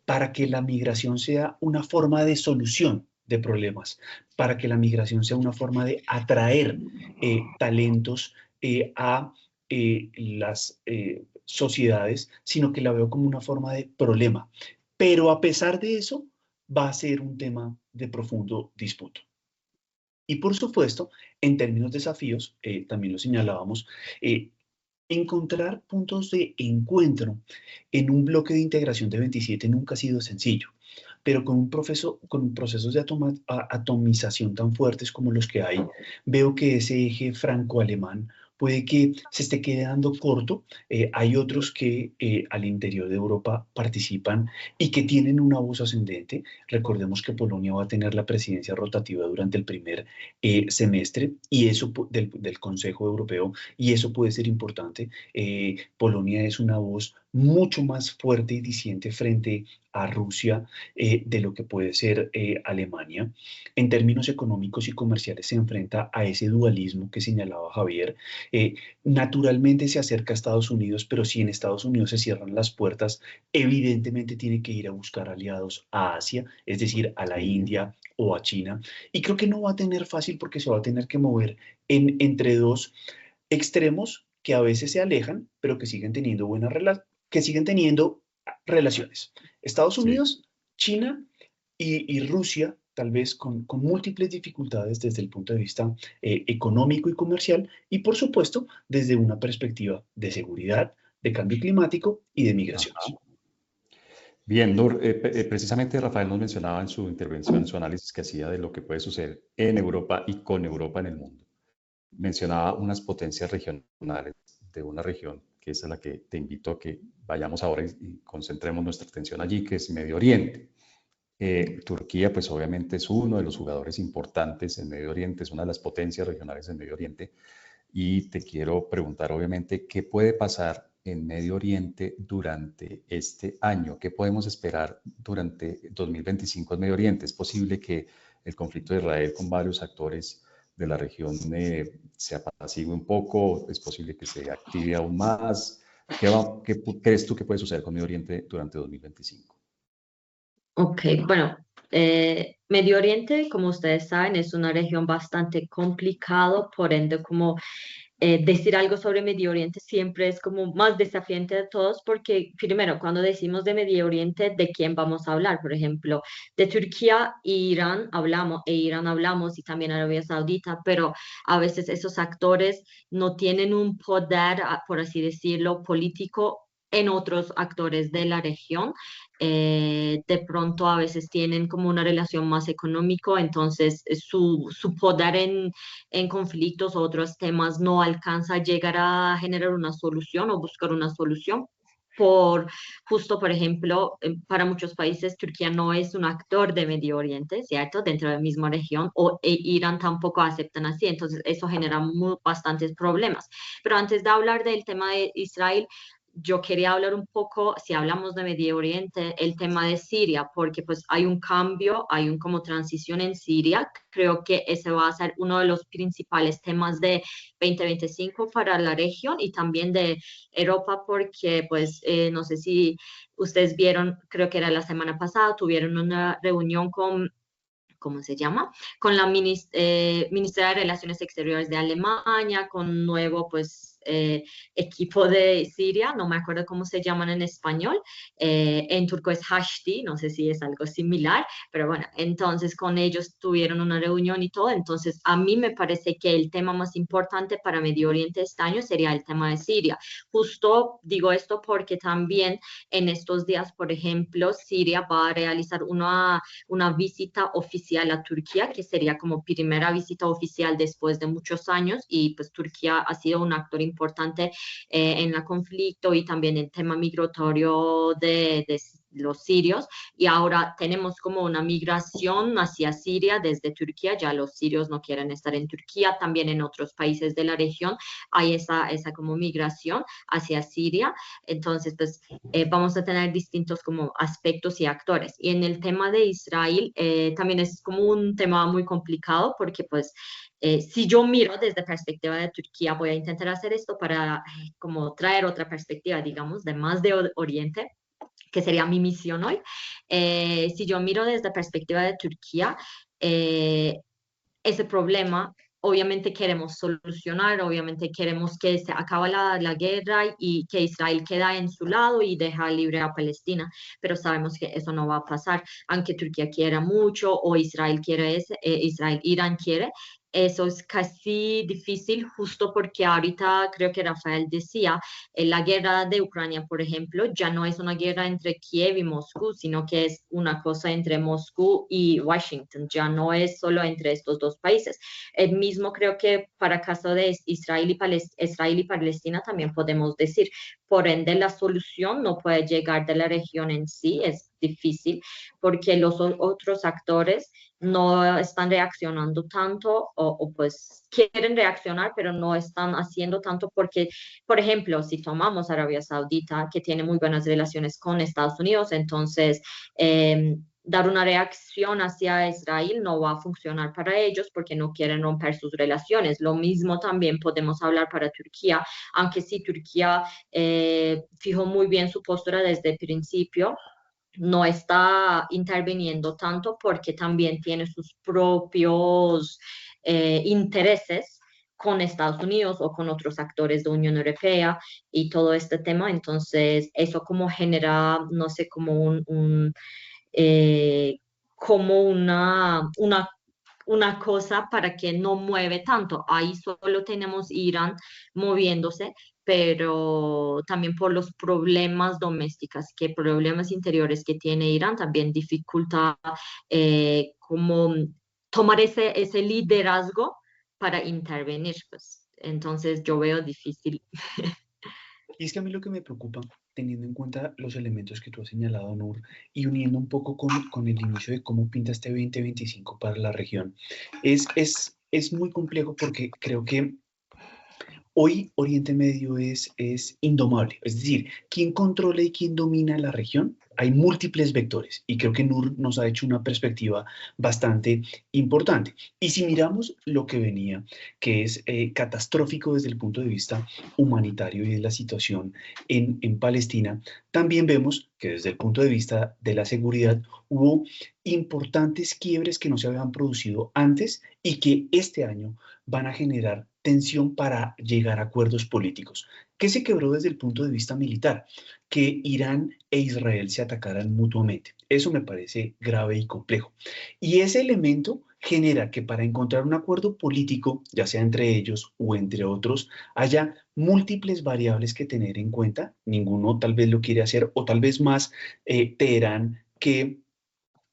para que la migración sea una forma de solución de problemas, para que la migración sea una forma de atraer talentos a las sociedades, sino que la veo como una forma de problema. Pero a pesar de eso, va a ser un tema de profundo disputa. Y por supuesto, en términos de desafíos, también lo señalábamos, encontrar puntos de encuentro en un bloque de integración de 27 nunca ha sido sencillo, pero con procesos de atomización tan fuertes como los que hay, veo que ese eje franco-alemán puede que se esté quedando corto. Hay otros que al interior de Europa participan y que tienen una voz ascendente. Recordemos que Polonia va a tener la presidencia rotativa durante el primer semestre y eso del Consejo Europeo, y eso puede ser importante. Polonia es una voz mucho más fuerte y diciente frente a Rusia de lo que puede ser Alemania. En términos económicos y comerciales se enfrenta a ese dualismo que señalaba Javier. Naturalmente se acerca a Estados Unidos, pero si en Estados Unidos se cierran las puertas, evidentemente tiene que ir a buscar aliados a Asia, es decir, a la India o a China. Y creo que no va a tener fácil porque se va a tener que mover entre dos extremos que a veces se alejan, pero que siguen teniendo relaciones. Estados Unidos, China y Rusia, tal vez con múltiples dificultades desde el punto de vista económico y comercial, y por supuesto desde una perspectiva de seguridad, de cambio climático y de migraciones. Bien, Nur, precisamente Rafael nos mencionaba en su intervención, en su análisis que hacía de lo que puede suceder en Europa y con Europa en el mundo. Mencionaba unas potencias regionales de una región que es a la que te invito a que vayamos ahora y concentremos nuestra atención allí, que es Medio Oriente. Turquía, pues obviamente es uno de los jugadores importantes en Medio Oriente, es una de las potencias regionales en Medio Oriente. Y te quiero preguntar, obviamente, ¿qué puede pasar en Medio Oriente durante este año? ¿Qué podemos esperar durante 2025 en Medio Oriente? ¿Es posible que el conflicto de Israel con varios actores de la región se apacigue un poco? ¿Es posible que se active aún más? ¿Qué crees tú que puede suceder con Medio Oriente durante 2025? Ok, bueno, Medio Oriente, como ustedes saben, es una región bastante complicado, por ende, como decir algo sobre Medio Oriente siempre es como más desafiante de todos, porque primero, cuando decimos de Medio Oriente, ¿de quién vamos a hablar? Por ejemplo, de Turquía e Irán hablamos, y también Arabia Saudita, pero a veces esos actores no tienen un poder, por así decirlo, político en otros actores de la región. De pronto a veces tienen como una relación más económico, entonces su poder en conflictos o otros temas no alcanza a llegar a generar una solución o buscar una solución. Justo, por ejemplo, para muchos países Turquía no es un actor de Medio Oriente, ¿cierto? Dentro de la misma región, Irán tampoco aceptan así, entonces eso genera bastantes problemas. Pero antes de hablar del tema de Israel, yo quería hablar un poco, si hablamos de Medio Oriente, el tema de Siria, porque pues hay un cambio, hay un como transición en Siria. Creo que ese va a ser uno de los principales temas de 2025 para la región y también de Europa, porque pues no sé si ustedes vieron, creo que era la semana pasada, tuvieron una reunión con, ¿cómo se llama? Con la Ministra de Relaciones Exteriores de Alemania, con nuevo, pues, equipo de Siria, no me acuerdo cómo se llaman en español, en turco es Hashti, no sé si es algo similar, pero bueno, entonces con ellos tuvieron una reunión y todo, entonces a mí me parece que el tema más importante para Medio Oriente este año sería el tema de Siria. Justo digo esto porque también en estos días, por ejemplo, Siria va a realizar una visita oficial a Turquía, que sería como primera visita oficial después de muchos años, y pues Turquía ha sido un actor importante en el conflicto y también en el tema migratorio de los sirios, y ahora tenemos como una migración hacia Siria desde Turquía, ya los sirios no quieren estar en Turquía, también en otros países de la región hay esa como migración hacia Siria, entonces pues vamos a tener distintos como aspectos y actores. Y en el tema de Israel también es como un tema muy complicado porque pues si yo miro desde perspectiva de Turquía, voy a intentar hacer esto para como traer otra perspectiva, digamos, de más de Oriente, que sería mi misión hoy. Si yo miro desde perspectiva de Turquía, ese problema obviamente queremos solucionar, obviamente queremos que se acabe la guerra y que Israel quede en su lado y deja libre a Palestina, pero sabemos que eso no va a pasar, aunque Turquía quiera mucho o Israel quiere Irán quiere. Eso es casi difícil justo porque ahorita creo que Rafael decía, la guerra de Ucrania, por ejemplo, ya no es una guerra entre Kiev y Moscú, sino que es una cosa entre Moscú y Washington, ya no es solo entre estos dos países. El mismo creo que para el caso de Israel y Palestina también podemos decir, por ende la solución no puede llegar de la región en sí, es difícil porque los otros actores no están reaccionando tanto o pues quieren reaccionar, pero no están haciendo tanto porque, por ejemplo, si tomamos Arabia Saudita, que tiene muy buenas relaciones con Estados Unidos, entonces dar una reacción hacia Israel no va a funcionar para ellos porque no quieren romper sus relaciones. Lo mismo también podemos hablar para Turquía, aunque sí Turquía fijó muy bien su postura desde el principio, no está interviniendo tanto porque también tiene sus propios intereses con Estados Unidos o con otros actores de Unión Europea y todo este tema. Entonces, eso como genera, no sé, como como una cosa para que no mueve tanto. Ahí solo tenemos Irán moviéndose, pero también por los problemas domésticos, que problemas interiores que tiene Irán también dificulta como tomar ese liderazgo para intervenir. Pues. Entonces yo veo difícil. Y es que a mí lo que me preocupa teniendo en cuenta los elementos que tú has señalado, Nur, y uniendo un poco con el inicio de cómo pinta este 2025 para la región, es muy complejo porque creo que hoy Oriente Medio es indomable, es decir, ¿quién controla y quién domina la región? Hay múltiples vectores y creo que Nur nos ha hecho una perspectiva bastante importante. Y si miramos lo que venía, que es catastrófico desde el punto de vista humanitario y de la situación en Palestina, también vemos que desde el punto de vista de la seguridad hubo importantes quiebres que no se habían producido antes y que este año van a generar tensión para llegar a acuerdos políticos. ¿Qué se quebró desde el punto de vista militar? Que Irán e Israel se atacaran mutuamente. Eso me parece grave y complejo. Y ese elemento genera que para encontrar un acuerdo político, ya sea entre ellos o entre otros, haya múltiples variables que tener en cuenta. Ninguno tal vez lo quiere hacer, o tal vez más Teherán que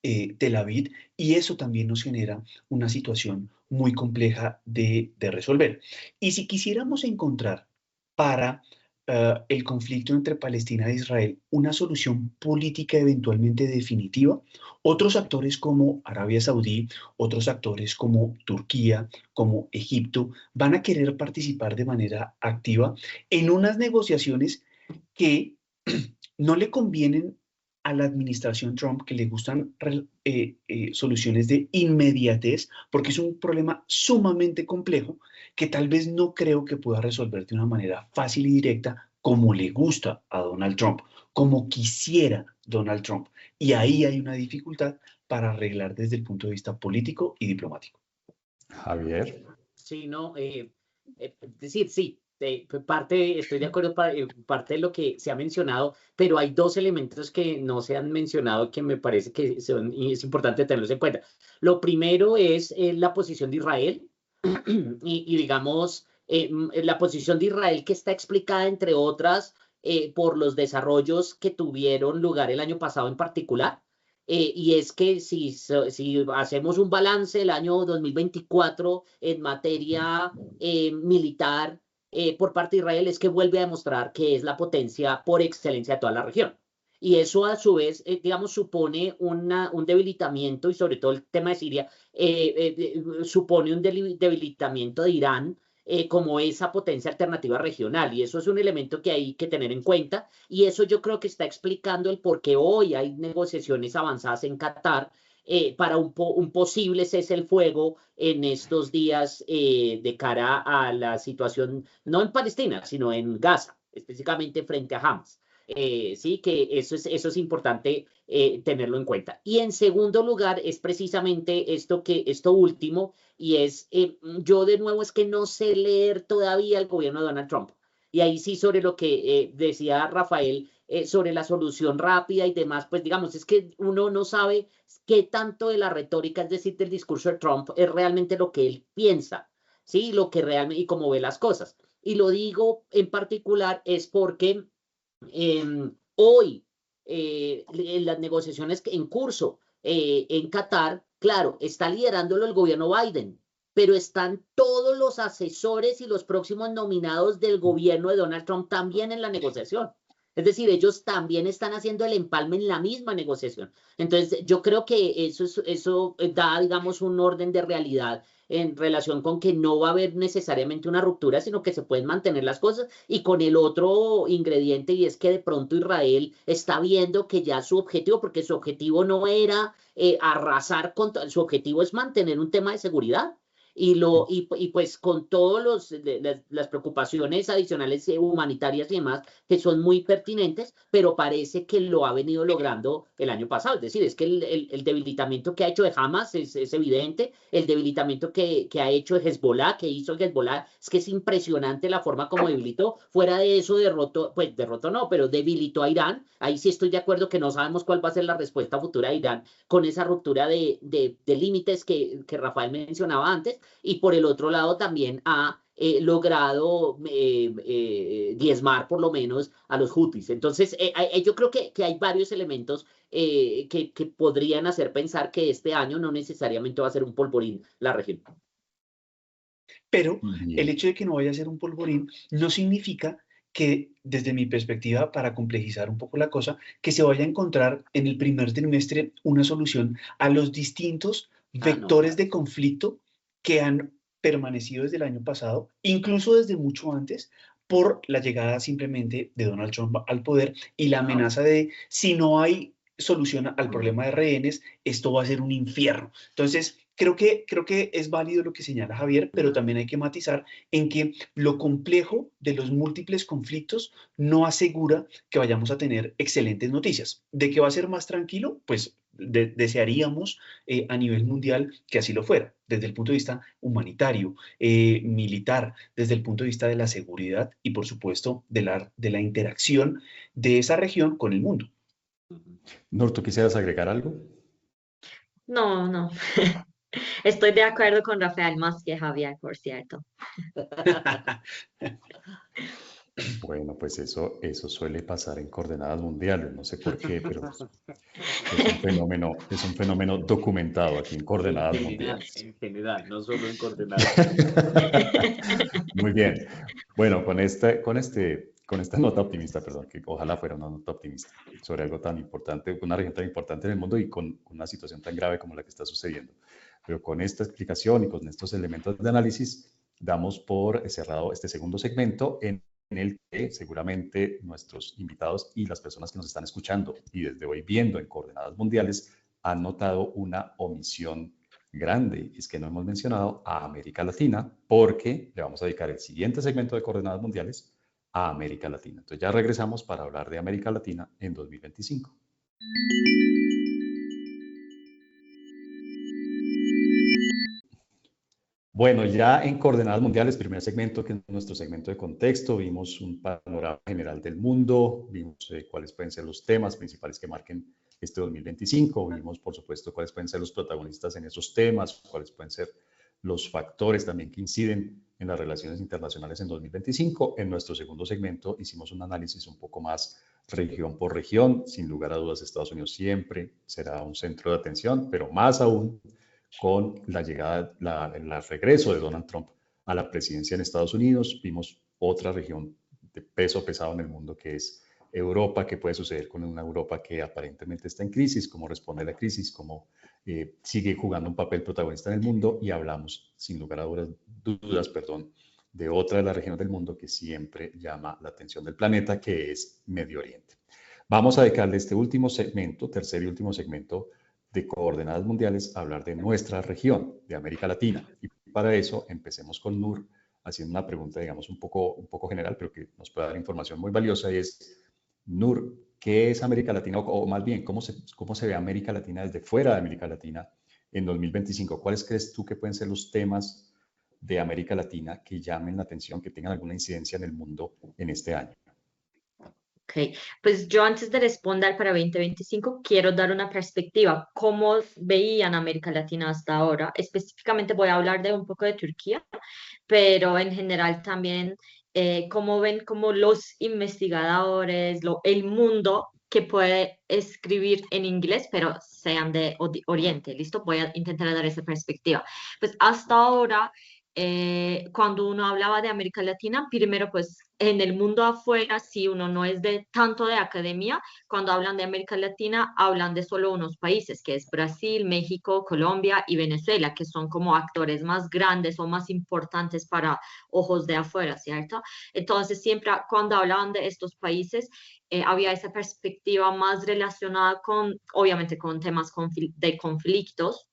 Tel Aviv, y eso también nos genera una situación muy compleja de resolver. Y si quisiéramos encontrar para el conflicto entre Palestina e Israel una solución política eventualmente definitiva, otros actores como Arabia Saudí, otros actores como Turquía, como Egipto, van a querer participar de manera activa en unas negociaciones que no le convienen a la administración Trump, que le gustan soluciones de inmediatez, porque es un problema sumamente complejo que tal vez no creo que pueda resolver de una manera fácil y directa como le gusta a Donald Trump, como quisiera Donald Trump. Y ahí hay una dificultad para arreglar desde el punto de vista político y diplomático. Javier. Sí, no, decir, sí. Estoy de acuerdo parte de lo que se ha mencionado, pero hay dos elementos que no se han mencionado que me parece que es importante tenerlos en cuenta. Lo primero es la posición de Israel y digamos, la posición de Israel que está explicada, entre otras, por los desarrollos que tuvieron lugar el año pasado en particular. Y es que si hacemos un balance del año 2024 en materia militar, por parte de Israel, es que vuelve a demostrar que es la potencia por excelencia de toda la región. Y eso a su vez, digamos, supone un debilitamiento, y sobre todo el tema de Siria, supone un debilitamiento de Irán como esa potencia alternativa regional. Y eso es un elemento que hay que tener en cuenta. Y eso yo creo que está explicando el por qué hoy hay negociaciones avanzadas en Qatar para un posible cese el fuego en estos días de cara a la situación, no en Palestina, sino en Gaza, específicamente frente a Hamas. Sí, que eso es importante tenerlo en cuenta. Y en segundo lugar es precisamente esto último, y es, yo de nuevo es que no sé leer todavía el gobierno de Donald Trump. Y ahí sí, sobre lo que decía Rafael, sobre la solución rápida y demás, pues digamos, es que uno no sabe qué tanto de la retórica, es decir, del discurso de Trump, es realmente lo que él piensa, ¿sí? Lo que realmente, y cómo ve las cosas. Y lo digo en particular es porque hoy en las negociaciones en curso en Qatar, claro, está liderándolo el gobierno Biden, pero están todos los asesores y los próximos nominados del gobierno de Donald Trump también en la negociación. Es decir, ellos también están haciendo el empalme en la misma negociación. Entonces, yo creo que eso da, digamos, un orden de realidad en relación con que no va a haber necesariamente una ruptura, sino que se pueden mantener las cosas. Y con el otro ingrediente, y es que de pronto Israel está viendo que ya su objetivo, porque su objetivo no era arrasar contra, su objetivo es mantener un tema de seguridad. Y pues con todas las preocupaciones adicionales humanitarias y demás que son muy pertinentes, pero parece que lo ha venido logrando el año pasado. Es decir, es que el debilitamiento que ha hecho de Hamas es evidente, el debilitamiento que ha hecho de Hezbollah, que hizo Hezbollah, es que es impresionante la forma como debilitó. Fuera de eso derrotó no, pero debilitó a Irán. Ahí sí estoy de acuerdo que no sabemos cuál va a ser la respuesta futura de Irán con esa ruptura de límites que Rafael mencionaba antes. Y por el otro lado también ha logrado diezmar por lo menos a los Houthis. Entonces, yo creo que hay varios elementos que podrían hacer pensar que este año no necesariamente va a ser un polvorín la región. Pero el hecho de que no vaya a ser un polvorín no significa que desde mi perspectiva, para complejizar un poco la cosa, que se vaya a encontrar en el primer trimestre una solución a los distintos vectores de conflicto que han permanecido desde el año pasado, incluso desde mucho antes, por la llegada simplemente de Donald Trump al poder y la amenaza de si no hay solución al problema de rehenes, esto va a ser un infierno. Entonces, creo que es válido lo que señala Javier, pero también hay que matizar en que lo complejo de los múltiples conflictos no asegura que vayamos a tener excelentes noticias. ¿De que va a ser más tranquilo? Pues desearíamos a nivel mundial que así lo fuera, desde el punto de vista humanitario, militar, desde el punto de vista de la seguridad y, por supuesto, de la interacción de esa región con el mundo. Nur, ¿tú quisieras agregar algo? No, no. Estoy de acuerdo con Rafael más que Javier, por cierto. Bueno, pues eso suele pasar en coordenadas mundiales, no sé por qué, pero es un fenómeno documentado aquí en coordenadas mundiales. En general, no solo en coordenadas. Muy bien. Bueno, con esta nota optimista, perdón, que ojalá fuera una nota optimista sobre algo tan importante, una región tan importante en el mundo y con una situación tan grave como la que está sucediendo. Pero con esta explicación y con estos elementos de análisis, damos por cerrado este segundo segmento en el que seguramente nuestros invitados y las personas que nos están escuchando y desde hoy viendo en Coordenadas Mundiales han notado una omisión grande. Es que no hemos mencionado a América Latina porque le vamos a dedicar el siguiente segmento de Coordenadas Mundiales a América Latina. Entonces ya regresamos para hablar de América Latina en 2025. Bueno, ya en Coordenadas Mundiales, primer segmento, que es nuestro segmento de contexto, vimos un panorama general del mundo, vimos cuáles pueden ser los temas principales que marquen este 2025, vimos, por supuesto, cuáles pueden ser los protagonistas en esos temas, cuáles pueden ser los factores también que inciden en las relaciones internacionales en 2025. En nuestro segundo segmento hicimos un análisis un poco más región por región. Sin lugar a dudas, Estados Unidos siempre será un centro de atención, pero más aún con la llegada, el regreso de Donald Trump a la presidencia en Estados Unidos. Vimos otra región de peso pesado en el mundo que es Europa. ¿Qué puede suceder con una Europa que aparentemente está en crisis? ¿Cómo responde a la crisis? ¿Cómo sigue jugando un papel protagonista en el mundo? Y hablamos, sin lugar a dudas, de otra de las regiones del mundo que siempre llama la atención del planeta, que es Medio Oriente. Vamos a dedicarle este último segmento, tercer y último segmento de Coordenadas Mundiales, a hablar de nuestra región, de América Latina. Y para eso empecemos con Nur, haciendo una pregunta, digamos, un poco general, pero que nos puede dar información muy valiosa, y es, Nur, ¿qué es América Latina? O más bien, ¿cómo se ve América Latina desde fuera de América Latina en 2025? ¿Cuáles crees tú que pueden ser los temas de América Latina que llamen la atención, que tengan alguna incidencia en el mundo en este año? Ok, pues yo antes de responder para 2025 quiero dar una perspectiva, cómo veían América Latina hasta ahora. Específicamente voy a hablar de un poco de Turquía, pero en general también cómo ven como los investigadores, el mundo que puede escribir en inglés, pero sean de Oriente. ¿Listo? Voy a intentar dar esa perspectiva. Pues hasta ahora, cuando uno hablaba de América Latina, primero pues en el mundo afuera, si uno no es tanto de academia, cuando hablan de América Latina, hablan de solo unos países, que es Brasil, México, Colombia y Venezuela, que son como actores más grandes o más importantes para ojos de afuera, ¿cierto? Entonces siempre cuando hablaban de estos países, había esa perspectiva más relacionada obviamente con temas de conflictos,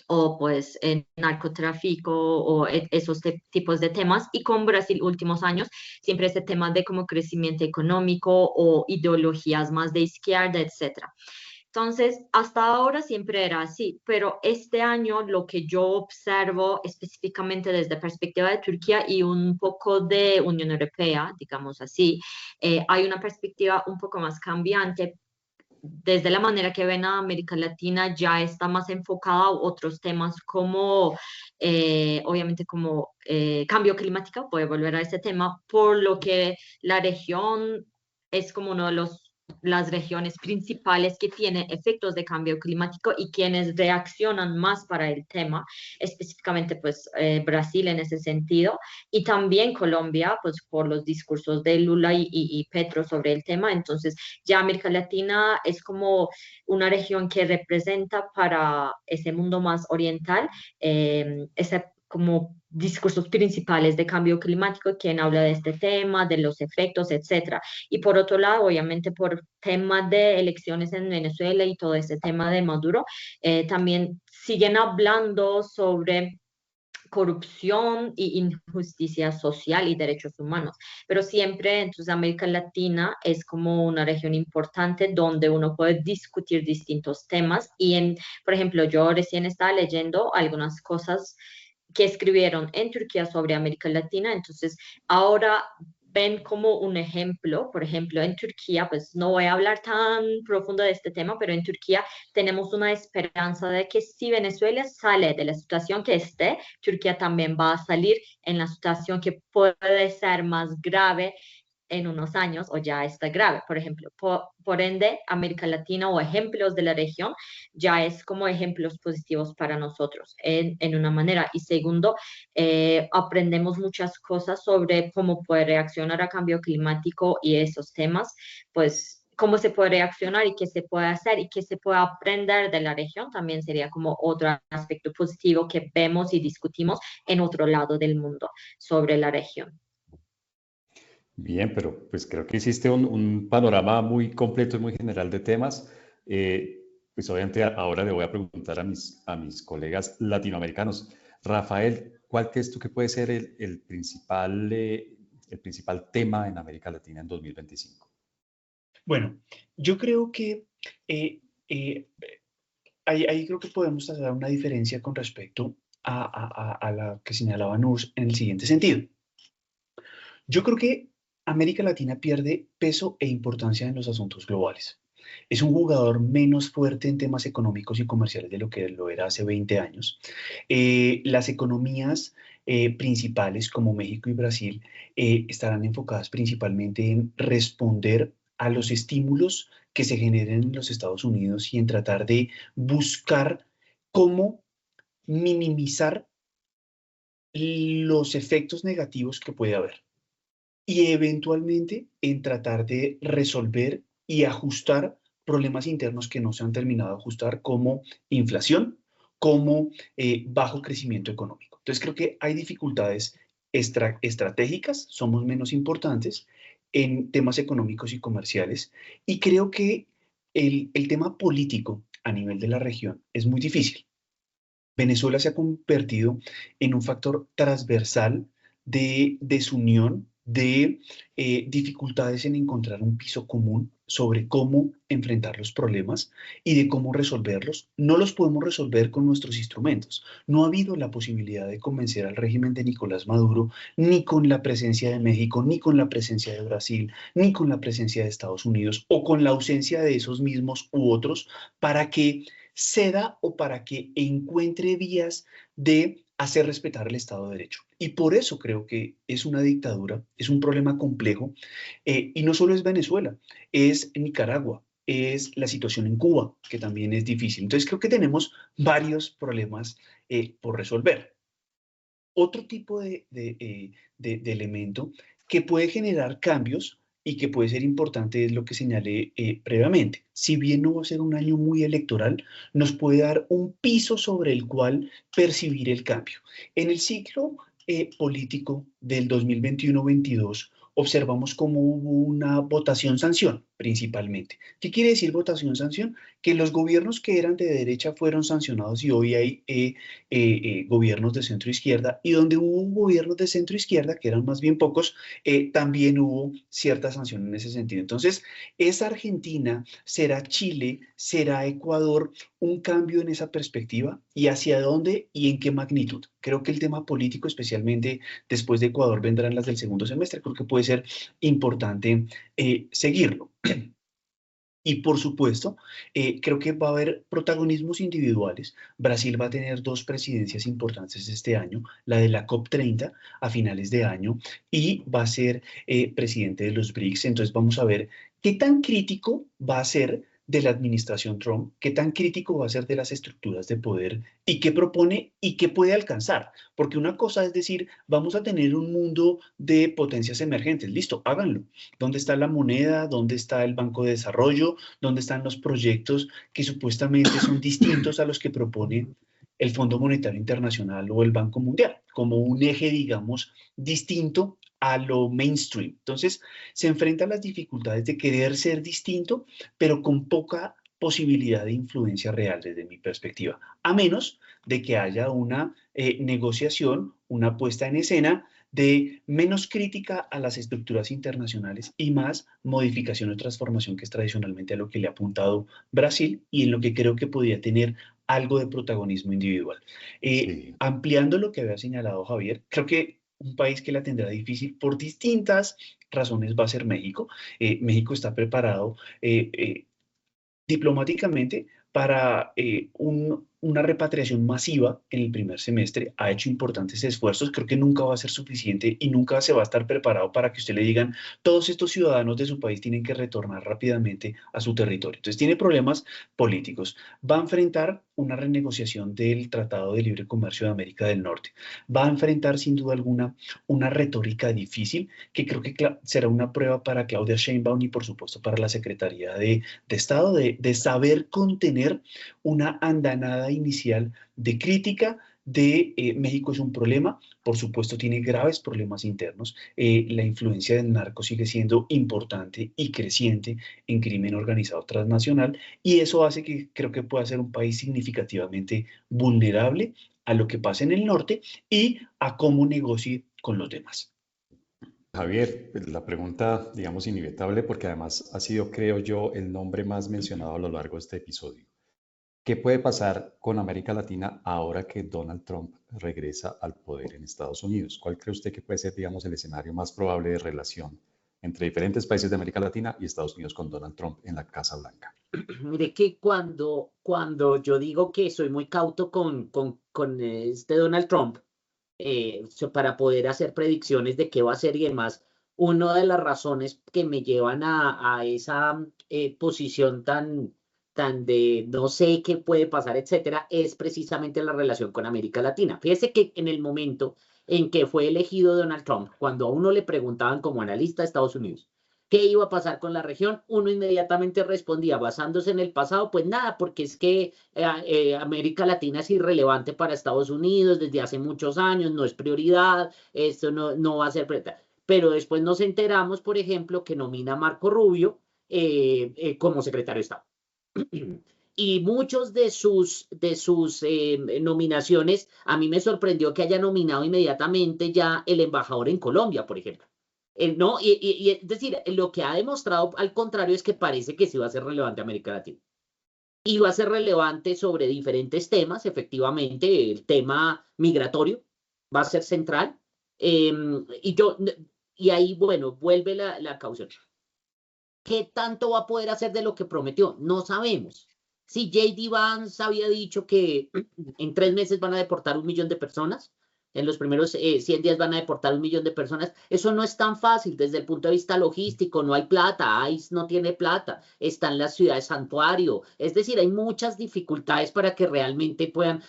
o pues en narcotráfico o esos tipos de temas. Y con Brasil últimos años siempre ese tema de como crecimiento económico o ideologías más de izquierda, etcétera. Entonces, hasta ahora siempre era así, pero este año lo que yo observo específicamente desde perspectiva de Turquía y un poco de Unión Europea, digamos así, hay una perspectiva un poco más cambiante. Desde la manera que ven a América Latina ya está más enfocada a otros temas como, obviamente, como cambio climático, voy a volver a ese tema, por lo que la región es como uno de los las regiones principales que tienen efectos de cambio climático y quienes reaccionan más para el tema, específicamente pues Brasil en ese sentido, y también Colombia, pues por los discursos de Lula y Petro sobre el tema. Entonces ya América Latina es como una región que representa para ese mundo más oriental ese como discursos principales de cambio climático, quien habla de este tema, de los efectos, etcétera. Y por otro lado, obviamente por temas de elecciones en Venezuela y todo ese tema de Maduro, también siguen hablando sobre corrupción y injusticia social y derechos humanos. Pero siempre, entonces, América Latina es como una región importante donde uno puede discutir distintos temas. Por ejemplo, yo recién estaba leyendo algunas cosas que escribieron en Turquía sobre América Latina, entonces ahora ven como un ejemplo, por ejemplo, en Turquía, pues no voy a hablar tan profundo de este tema, pero en Turquía tenemos una esperanza de que si Venezuela sale de la situación que esté, Turquía también va a salir en la situación que puede ser más grave en unos años o ya está grave. Por ejemplo, por ende, América Latina o ejemplos de la región ya es como ejemplos positivos para nosotros en una manera. Y segundo, aprendemos muchas cosas sobre cómo puede reaccionar a cambio climático y esos temas, pues cómo se puede reaccionar y qué se puede hacer y qué se puede aprender de la región también sería como otro aspecto positivo que vemos y discutimos en otro lado del mundo sobre la región. Bien, pero pues creo que hiciste un panorama muy completo y muy general de temas. Pues obviamente ahora le voy a preguntar a mis colegas latinoamericanos. Rafael, ¿cuál crees tú que puede ser el principal tema en América Latina en 2025? Bueno, yo creo que ahí creo que podemos hacer una diferencia con respecto a la que señalaba Nurs en el siguiente sentido. Yo creo que América Latina pierde peso e importancia en los asuntos globales. Es un jugador menos fuerte en temas económicos y comerciales de lo que lo era hace 20 años. Las economías principales como México y Brasil estarán enfocadas principalmente en responder a los estímulos que se generen en los Estados Unidos y en tratar de buscar cómo minimizar los efectos negativos que puede haber. Y eventualmente en tratar de resolver y ajustar problemas internos que no se han terminado de ajustar, como inflación, como bajo crecimiento económico. Entonces creo que hay dificultades estratégicas, somos menos importantes en temas económicos y comerciales, y creo que el tema político a nivel de la región es muy difícil. Venezuela se ha convertido en un factor transversal de desunión, de dificultades en encontrar un piso común sobre cómo enfrentar los problemas y de cómo resolverlos. No los podemos resolver con nuestros instrumentos. No ha habido la posibilidad de convencer al régimen de Nicolás Maduro, ni con la presencia de México, ni con la presencia de Brasil, ni con la presencia de Estados Unidos, o con la ausencia de esos mismos u otros, para que ceda o para que encuentre vías de hacer respetar el Estado de Derecho. Y por eso creo que es una dictadura, es un problema complejo, y no solo es Venezuela, es Nicaragua, es la situación en Cuba, que también es difícil. Entonces creo que tenemos varios problemas por resolver. Otro tipo de elemento que puede generar cambios y que puede ser importante es lo que señalé previamente. Si bien no va a ser un año muy electoral, nos puede dar un piso sobre el cual percibir el cambio. En el ciclo político del 2021-22 observamos cómo hubo una votación-sanción principalmente. ¿Qué quiere decir votación-sanción? Que los gobiernos que eran de derecha fueron sancionados y hoy hay gobiernos de centro-izquierda, y donde hubo gobiernos de centro-izquierda, que eran más bien pocos, también hubo cierta sanción en ese sentido. Entonces, ¿es Argentina, será Chile, será Ecuador un cambio en esa perspectiva? ¿Y hacia dónde y en qué magnitud? Creo que el tema político, especialmente después de Ecuador, vendrán las del segundo semestre. Creo que puede ser importante seguirlo. Y por supuesto, creo que va a haber protagonismos individuales. Brasil va a tener 2 presidencias importantes este año, la de la COP30 a finales de año y va a ser presidente de los BRICS. Entonces vamos a ver qué tan crítico va a ser de la administración Trump, qué tan crítico va a ser de las estructuras de poder y qué propone y qué puede alcanzar. Porque una cosa es decir, vamos a tener un mundo de potencias emergentes. Listo, háganlo. ¿Dónde está la moneda? ¿Dónde está el Banco de Desarrollo? ¿Dónde están los proyectos que supuestamente son distintos a los que propone el Fondo Monetario Internacional o el Banco Mundial? Como un eje, digamos, distinto a lo mainstream. Entonces, se enfrenta a las dificultades de querer ser distinto, pero con poca posibilidad de influencia real desde mi perspectiva, a menos de que haya una negociación, una puesta en escena de menos crítica a las estructuras internacionales y más modificación o transformación, que es tradicionalmente a lo que le ha apuntado Brasil y en lo que creo que podría tener algo de protagonismo individual. Sí. Ampliando lo que había señalado Javier, creo que un país que la tendrá difícil por distintas razones va a ser México. México está preparado diplomáticamente para una repatriación masiva en el primer semestre. Ha hecho importantes esfuerzos. Creo que nunca va a ser suficiente y nunca se va a estar preparado para que usted le digan todos estos ciudadanos de su país tienen que retornar rápidamente a su territorio. Entonces tiene problemas políticos. Va a enfrentar una renegociación del Tratado de Libre Comercio de América del Norte. Va a enfrentar sin duda alguna una retórica difícil que creo que será una prueba para Claudia Sheinbaum y por supuesto para la Secretaría de Estado de saber contener una andanada inicial de crítica de México es un problema, por supuesto tiene graves problemas internos, la influencia del narco sigue siendo importante y creciente en crimen organizado transnacional y eso hace que creo que pueda ser un país significativamente vulnerable a lo que pasa en el norte y a cómo negocie con los demás. Javier, la pregunta, digamos, inevitable, porque además ha sido, creo yo, el nombre más mencionado a lo largo de este episodio. ¿Qué puede pasar con América Latina ahora que Donald Trump regresa al poder en Estados Unidos? ¿Cuál cree usted que puede ser, digamos, el escenario más probable de relación entre diferentes países de América Latina y Estados Unidos con Donald Trump en la Casa Blanca? Mire que cuando yo digo que soy muy cauto con este Donald Trump, para poder hacer predicciones de qué va a ser y demás, una de las razones que me llevan a esa posición tan de no sé qué puede pasar, etcétera, es precisamente la relación con América Latina. Fíjese que en el momento en que fue elegido Donald Trump, cuando a uno le preguntaban como analista de Estados Unidos qué iba a pasar con la región, uno inmediatamente respondía basándose en el pasado, pues nada, porque es que América Latina es irrelevante para Estados Unidos desde hace muchos años, no es prioridad, esto no va a ser prioridad. Pero después nos enteramos, por ejemplo, que nomina a Marco Rubio como secretario de Estado. Y muchos de sus nominaciones, a mí me sorprendió que haya nominado inmediatamente ya el embajador en Colombia, por ejemplo. ¿No? Es decir, lo que ha demostrado al contrario es que parece que sí va a ser relevante América Latina. Y va a ser relevante sobre diferentes temas, efectivamente, el tema migratorio va a ser central. Y ahí, bueno, vuelve la caución. ¿Qué tanto va a poder hacer de lo que prometió? No sabemos. Si J.D. Vance había dicho que en 3 meses van a deportar 1 millón de personas, en los primeros 100 días van a deportar 1 millón de personas, eso no es tan fácil desde el punto de vista logístico, no hay plata, ICE no tiene plata, están las ciudades santuario, es decir, hay muchas dificultades para que realmente puedan,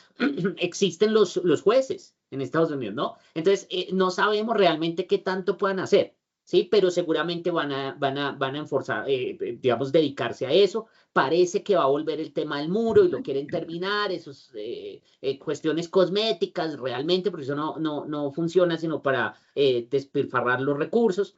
existen los jueces en Estados Unidos, ¿no? Entonces, no sabemos realmente qué tanto puedan hacer. Sí, pero seguramente van a enforzar, digamos, dedicarse a eso. Parece que va a volver el tema del muro y lo quieren terminar, esas cuestiones cosméticas realmente, porque eso no funciona sino para despilfarrar los recursos.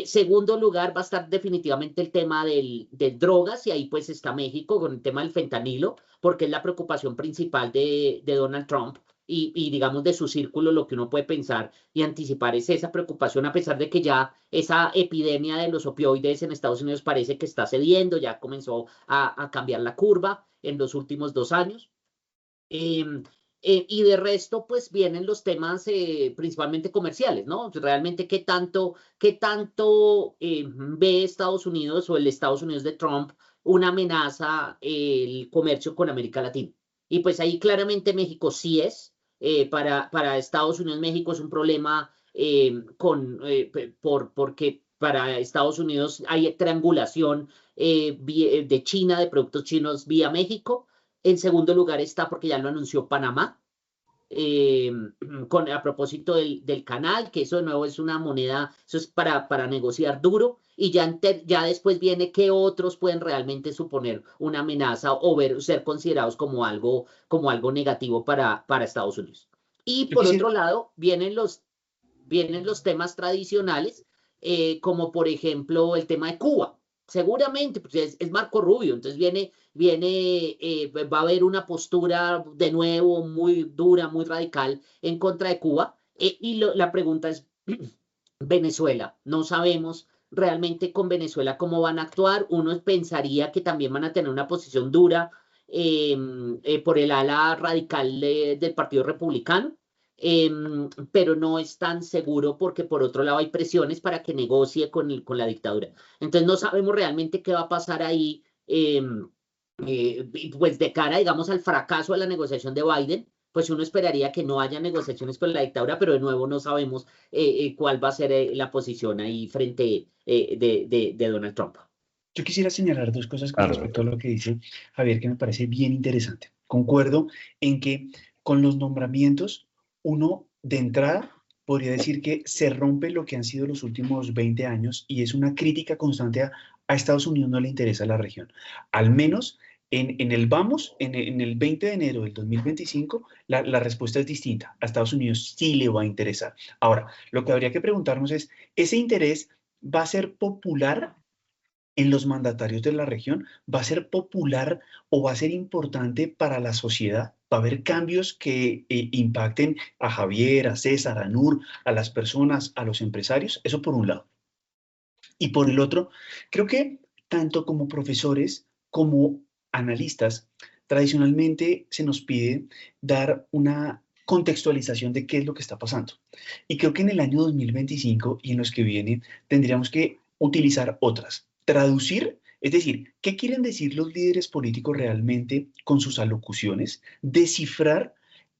Segundo lugar va a estar definitivamente el tema de drogas y ahí pues está México con el tema del fentanilo, porque es la preocupación principal de Donald Trump. Y digamos de su círculo lo que uno puede pensar y anticipar es esa preocupación a pesar de que ya esa epidemia de los opioides en Estados Unidos parece que está cediendo, ya comenzó a cambiar la curva en los últimos 2 años. Y de resto, pues vienen los temas principalmente comerciales, ¿no? Realmente, ¿qué tanto ve Estados Unidos o el Estados Unidos de Trump una amenaza el comercio con América Latina? Y pues ahí claramente México sí es. Para Estados Unidos, México es un problema porque para Estados Unidos hay triangulación de China, de productos chinos vía México. En segundo lugar está porque ya lo anunció Panamá, a propósito del canal, que eso de nuevo es una moneda, eso es para negociar duro, y ya después viene que otros pueden realmente suponer una amenaza o ser considerados como algo negativo para Estados Unidos. Y por otro lado, vienen los temas tradicionales, como por ejemplo el tema de Cuba. Seguramente, pues es Marco Rubio, entonces va a haber una postura de nuevo muy dura, muy radical en contra de Cuba. La pregunta es, Venezuela, no sabemos realmente con Venezuela cómo van a actuar. Uno pensaría que también van a tener una posición dura por el ala radical del Partido Republicano. Pero no es tan seguro porque por otro lado hay presiones para que negocie con la dictadura. Entonces no sabemos realmente qué va a pasar ahí, pues de cara, digamos, al fracaso de la negociación de Biden, pues uno esperaría que no haya negociaciones con la dictadura, pero de nuevo no sabemos cuál va a ser la posición ahí frente de Donald Trump. Yo quisiera señalar dos cosas con respecto a lo que dice Javier, que me parece bien interesante. Concuerdo en que con los nombramientos, uno de entrada podría decir que se rompe lo que han sido los últimos 20 años y es una crítica constante a Estados Unidos no le interesa la región. Al menos en el 20 de enero del 2025, la respuesta es distinta. A Estados Unidos sí le va a interesar. Ahora, lo que habría que preguntarnos es, ¿ese interés va a ser popular en los mandatarios de la región? ¿Va a ser popular o va a ser importante para la sociedad? ¿Va a haber cambios que impacten a Javier, a César, a Nur, a las personas, a los empresarios? Eso por un lado. Y por el otro, creo que tanto como profesores como analistas, tradicionalmente se nos pide dar una contextualización de qué es lo que está pasando. Y creo que en el año 2025 y en los que vienen tendríamos que utilizar otras. Traducir, es decir, ¿qué quieren decir los líderes políticos realmente con sus alocuciones? Descifrar,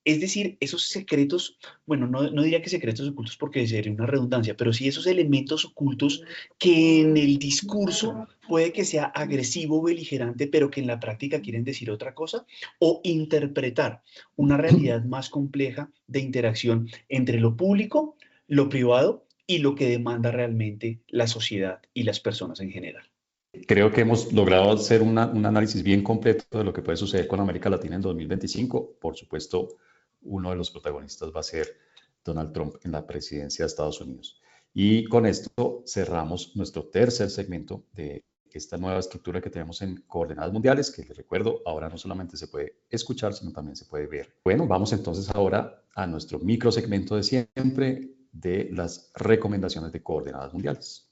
es decir, esos secretos, bueno, no diría que secretos ocultos porque sería una redundancia, pero sí esos elementos ocultos que en el discurso puede que sea agresivo, beligerante, pero que en la práctica quieren decir otra cosa, o interpretar una realidad más compleja de interacción entre lo público, lo privado y lo que demanda realmente la sociedad y las personas en general. Creo que hemos logrado hacer un análisis bien completo de lo que puede suceder con América Latina en 2025. Por supuesto, uno de los protagonistas va a ser Donald Trump en la presidencia de Estados Unidos. Y con esto cerramos nuestro tercer segmento de esta nueva estructura que tenemos en Coordenadas Mundiales, que les recuerdo, ahora no solamente se puede escuchar, sino también se puede ver. Bueno, vamos entonces ahora a nuestro micro segmento de siempre de las recomendaciones de Coordenadas Mundiales.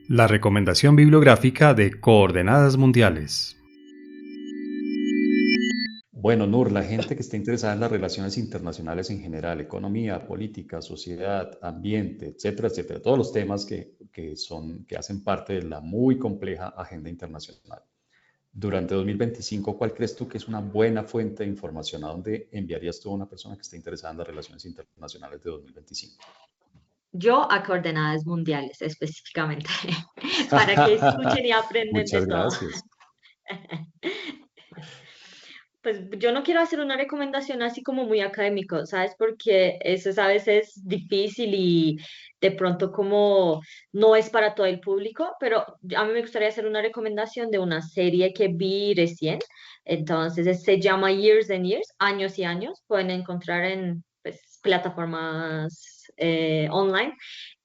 La recomendación bibliográfica de Coordenadas Mundiales. Bueno, Nur, la gente que esté interesada en las relaciones internacionales en general, economía, política, sociedad, ambiente, etcétera, etcétera, todos los temas que hacen parte de la muy compleja agenda internacional. Durante 2025, ¿cuál crees tú que es una buena fuente de información? ¿A dónde enviarías tú a una persona que esté interesada en las relaciones internacionales de 2025? Yo a Coordenadas Mundiales específicamente, para que escuchen y aprendan de todo. Muchas gracias. Pues yo no quiero hacer una recomendación así como muy académico, ¿sabes? Porque eso es a veces difícil y de pronto como no es para todo el público, pero a mí me gustaría hacer una recomendación de una serie que vi recién. Entonces se llama Years and Years, Años y Años. Pueden encontrar en pues, plataformas online.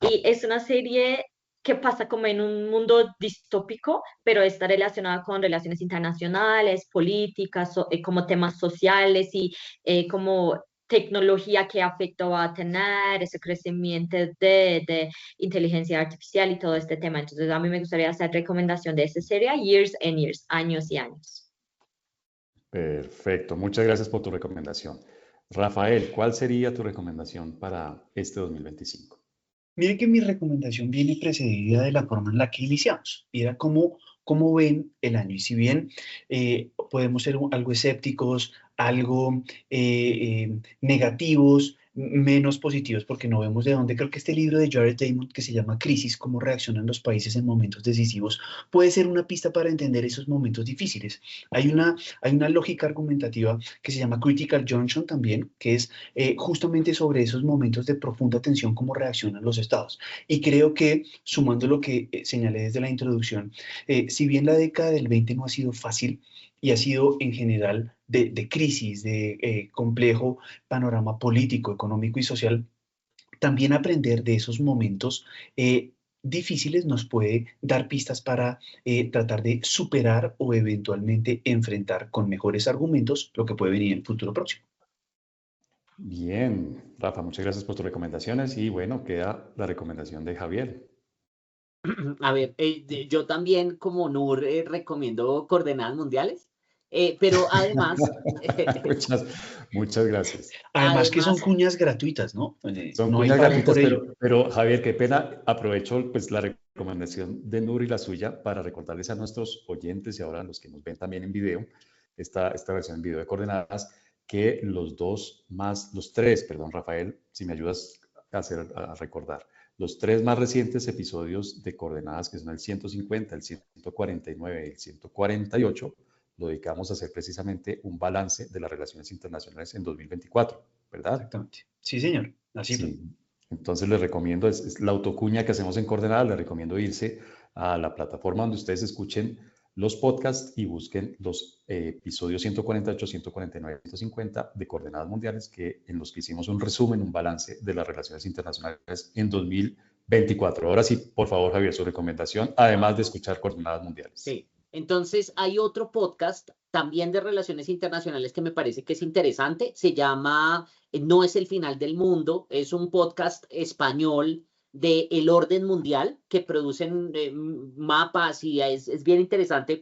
Y es una serie que pasa como en un mundo distópico, pero está relacionada con relaciones internacionales, políticas, como temas sociales y como tecnología, qué efecto va a tener, ese crecimiento de inteligencia artificial y todo este tema. Entonces a mí me gustaría hacer recomendación de esa serie, Years and Years, Años y Años. Perfecto, muchas gracias por tu recomendación. Rafael, ¿cuál sería tu recomendación para este 2025? Mire que mi recomendación viene precedida de la forma en la que iniciamos. Y era cómo ven el año. Y si bien podemos ser algo escépticos, algo negativos, menos positivos, porque no vemos de dónde. Creo que este libro de Jared Diamond, que se llama Crisis, cómo reaccionan los países en momentos decisivos, puede ser una pista para entender esos momentos difíciles. Hay una lógica argumentativa que se llama Critical Junction también, que es justamente sobre esos momentos de profunda tensión, cómo reaccionan los estados. Y creo que, sumando lo que señalé desde la introducción, si bien la década del 20 no ha sido fácil y ha sido en general de crisis, de complejo panorama político, económico y social, también aprender de esos momentos difíciles nos puede dar pistas para tratar de superar o eventualmente enfrentar con mejores argumentos lo que puede venir en el futuro próximo. Bien, Rafa, muchas gracias por tus recomendaciones y bueno, queda la recomendación de Javier. A ver, yo también como Nur recomiendo Coordenadas Mundiales, pero además... muchas gracias. Además que son cuñas gratuitas, ¿no? Son no cuñas gratuitas, pero Javier, qué pena, aprovecho pues la recomendación de Nur y la suya para recordarles a nuestros oyentes y ahora a los que nos ven también en video, esta versión en video de Coordenadas, que los tres, Rafael, si me ayudas a recordar, los tres más recientes episodios de Coordenadas, que son el 150, el 149 y el 148, lo dedicamos a hacer precisamente un balance de las relaciones internacionales en 2024, ¿verdad? Exactamente. Sí, señor. Así fue. Sí. Entonces les recomiendo, es la autocuña que hacemos en Coordenadas, les recomiendo irse a la plataforma donde ustedes escuchen los podcasts y busquen los episodios 148, 149 y 150 de Coordenadas Mundiales, en los que hicimos un resumen, un balance de las relaciones internacionales en 2024. Ahora sí, por favor, Javier, su recomendación, además de escuchar Coordenadas Mundiales. Sí, entonces hay otro podcast también de relaciones internacionales que me parece que es interesante, se llama No es el final del mundo, es un podcast español de el orden mundial que producen mapas y es bien interesante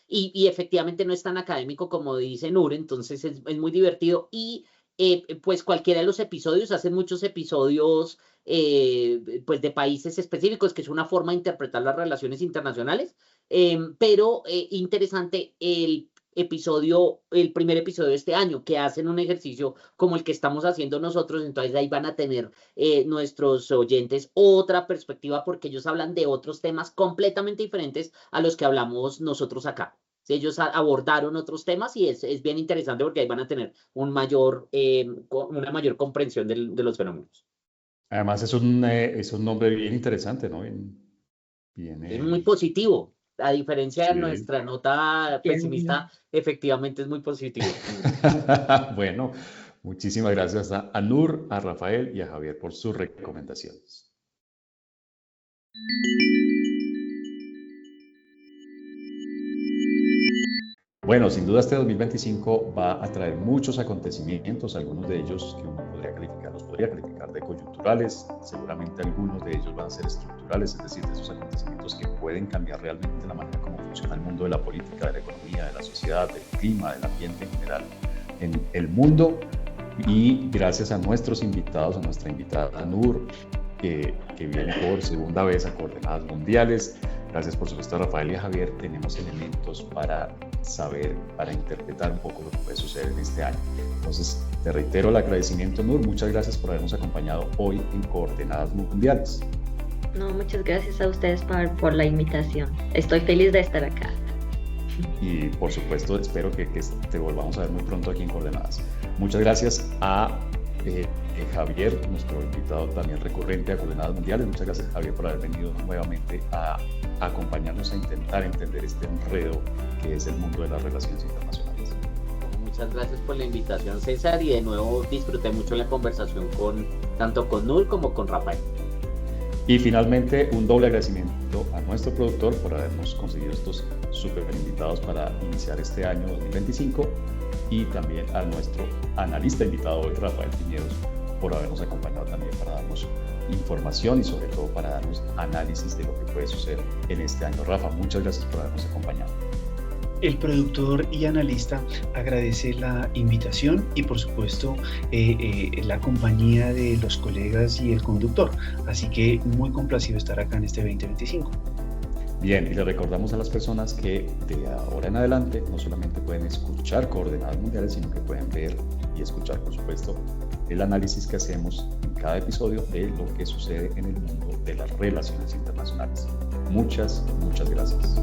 y efectivamente no es tan académico como dice Nur, entonces es muy divertido y pues cualquiera de los episodios, hacen muchos episodios pues de países específicos, que es una forma de interpretar las relaciones internacionales, pero interesante el primer episodio de este año, que hacen un ejercicio como el que estamos haciendo nosotros, entonces ahí van a tener nuestros oyentes otra perspectiva porque ellos hablan de otros temas completamente diferentes a los que hablamos nosotros acá. Ellos abordaron otros temas y es bien interesante porque ahí van a tener una mayor comprensión de los fenómenos. Además es un nombre bien interesante, ¿no? Es muy positivo. A diferencia de nuestra nota pesimista, efectivamente es muy positivo. Bueno, muchísimas gracias a Nur, a Rafael y a Javier por sus recomendaciones. Bueno, sin duda este 2025 va a traer muchos acontecimientos, algunos de ellos que uno los podría calificar de coyunturales, seguramente algunos de ellos van a ser estructurales, es decir, de esos acontecimientos que pueden cambiar realmente la manera como funciona el mundo de la política, de la economía, de la sociedad, del clima, del ambiente en general en el mundo. Y gracias a nuestros invitados, a nuestra invitada Nur, que viene por segunda vez a Coordenadas Mundiales. Gracias por supuesto a Rafael y a Javier. Tenemos elementos para saber, para interpretar un poco lo que puede suceder en este año. Entonces, te reitero el agradecimiento, Nur. Muchas gracias por habernos acompañado hoy en Coordenadas Mundiales. No, muchas gracias a ustedes por la invitación. Estoy feliz de estar acá. Y por supuesto, espero que te volvamos a ver muy pronto aquí en Coordenadas. Muchas gracias a Javier, nuestro invitado también recurrente a Coordenadas Mundiales. Muchas gracias, Javier, por haber venido nuevamente a acompañarnos a intentar entender este enredo que es el mundo de las relaciones internacionales. Muchas gracias por la invitación, César, y de nuevo disfruté mucho la conversación tanto con Nur como con Rafael. Y finalmente, un doble agradecimiento a nuestro productor por habernos conseguido estos súper invitados para iniciar este año 2025 y también a nuestro analista invitado hoy, Rafael Piñeros, por habernos acompañado también para darnos información y sobre todo para darnos análisis de lo que puede suceder en este año. Rafa, muchas gracias por habernos acompañado. El productor y analista agradece la invitación y por supuesto la compañía de los colegas y el conductor. Así que muy complacido estar acá en este 2025. Bien, y le recordamos a las personas que de ahora en adelante no solamente pueden escuchar Coordenadas Mundiales, sino que pueden ver y escuchar, por supuesto, el análisis que hacemos en cada episodio de lo que sucede en el mundo de las relaciones internacionales. Muchas gracias.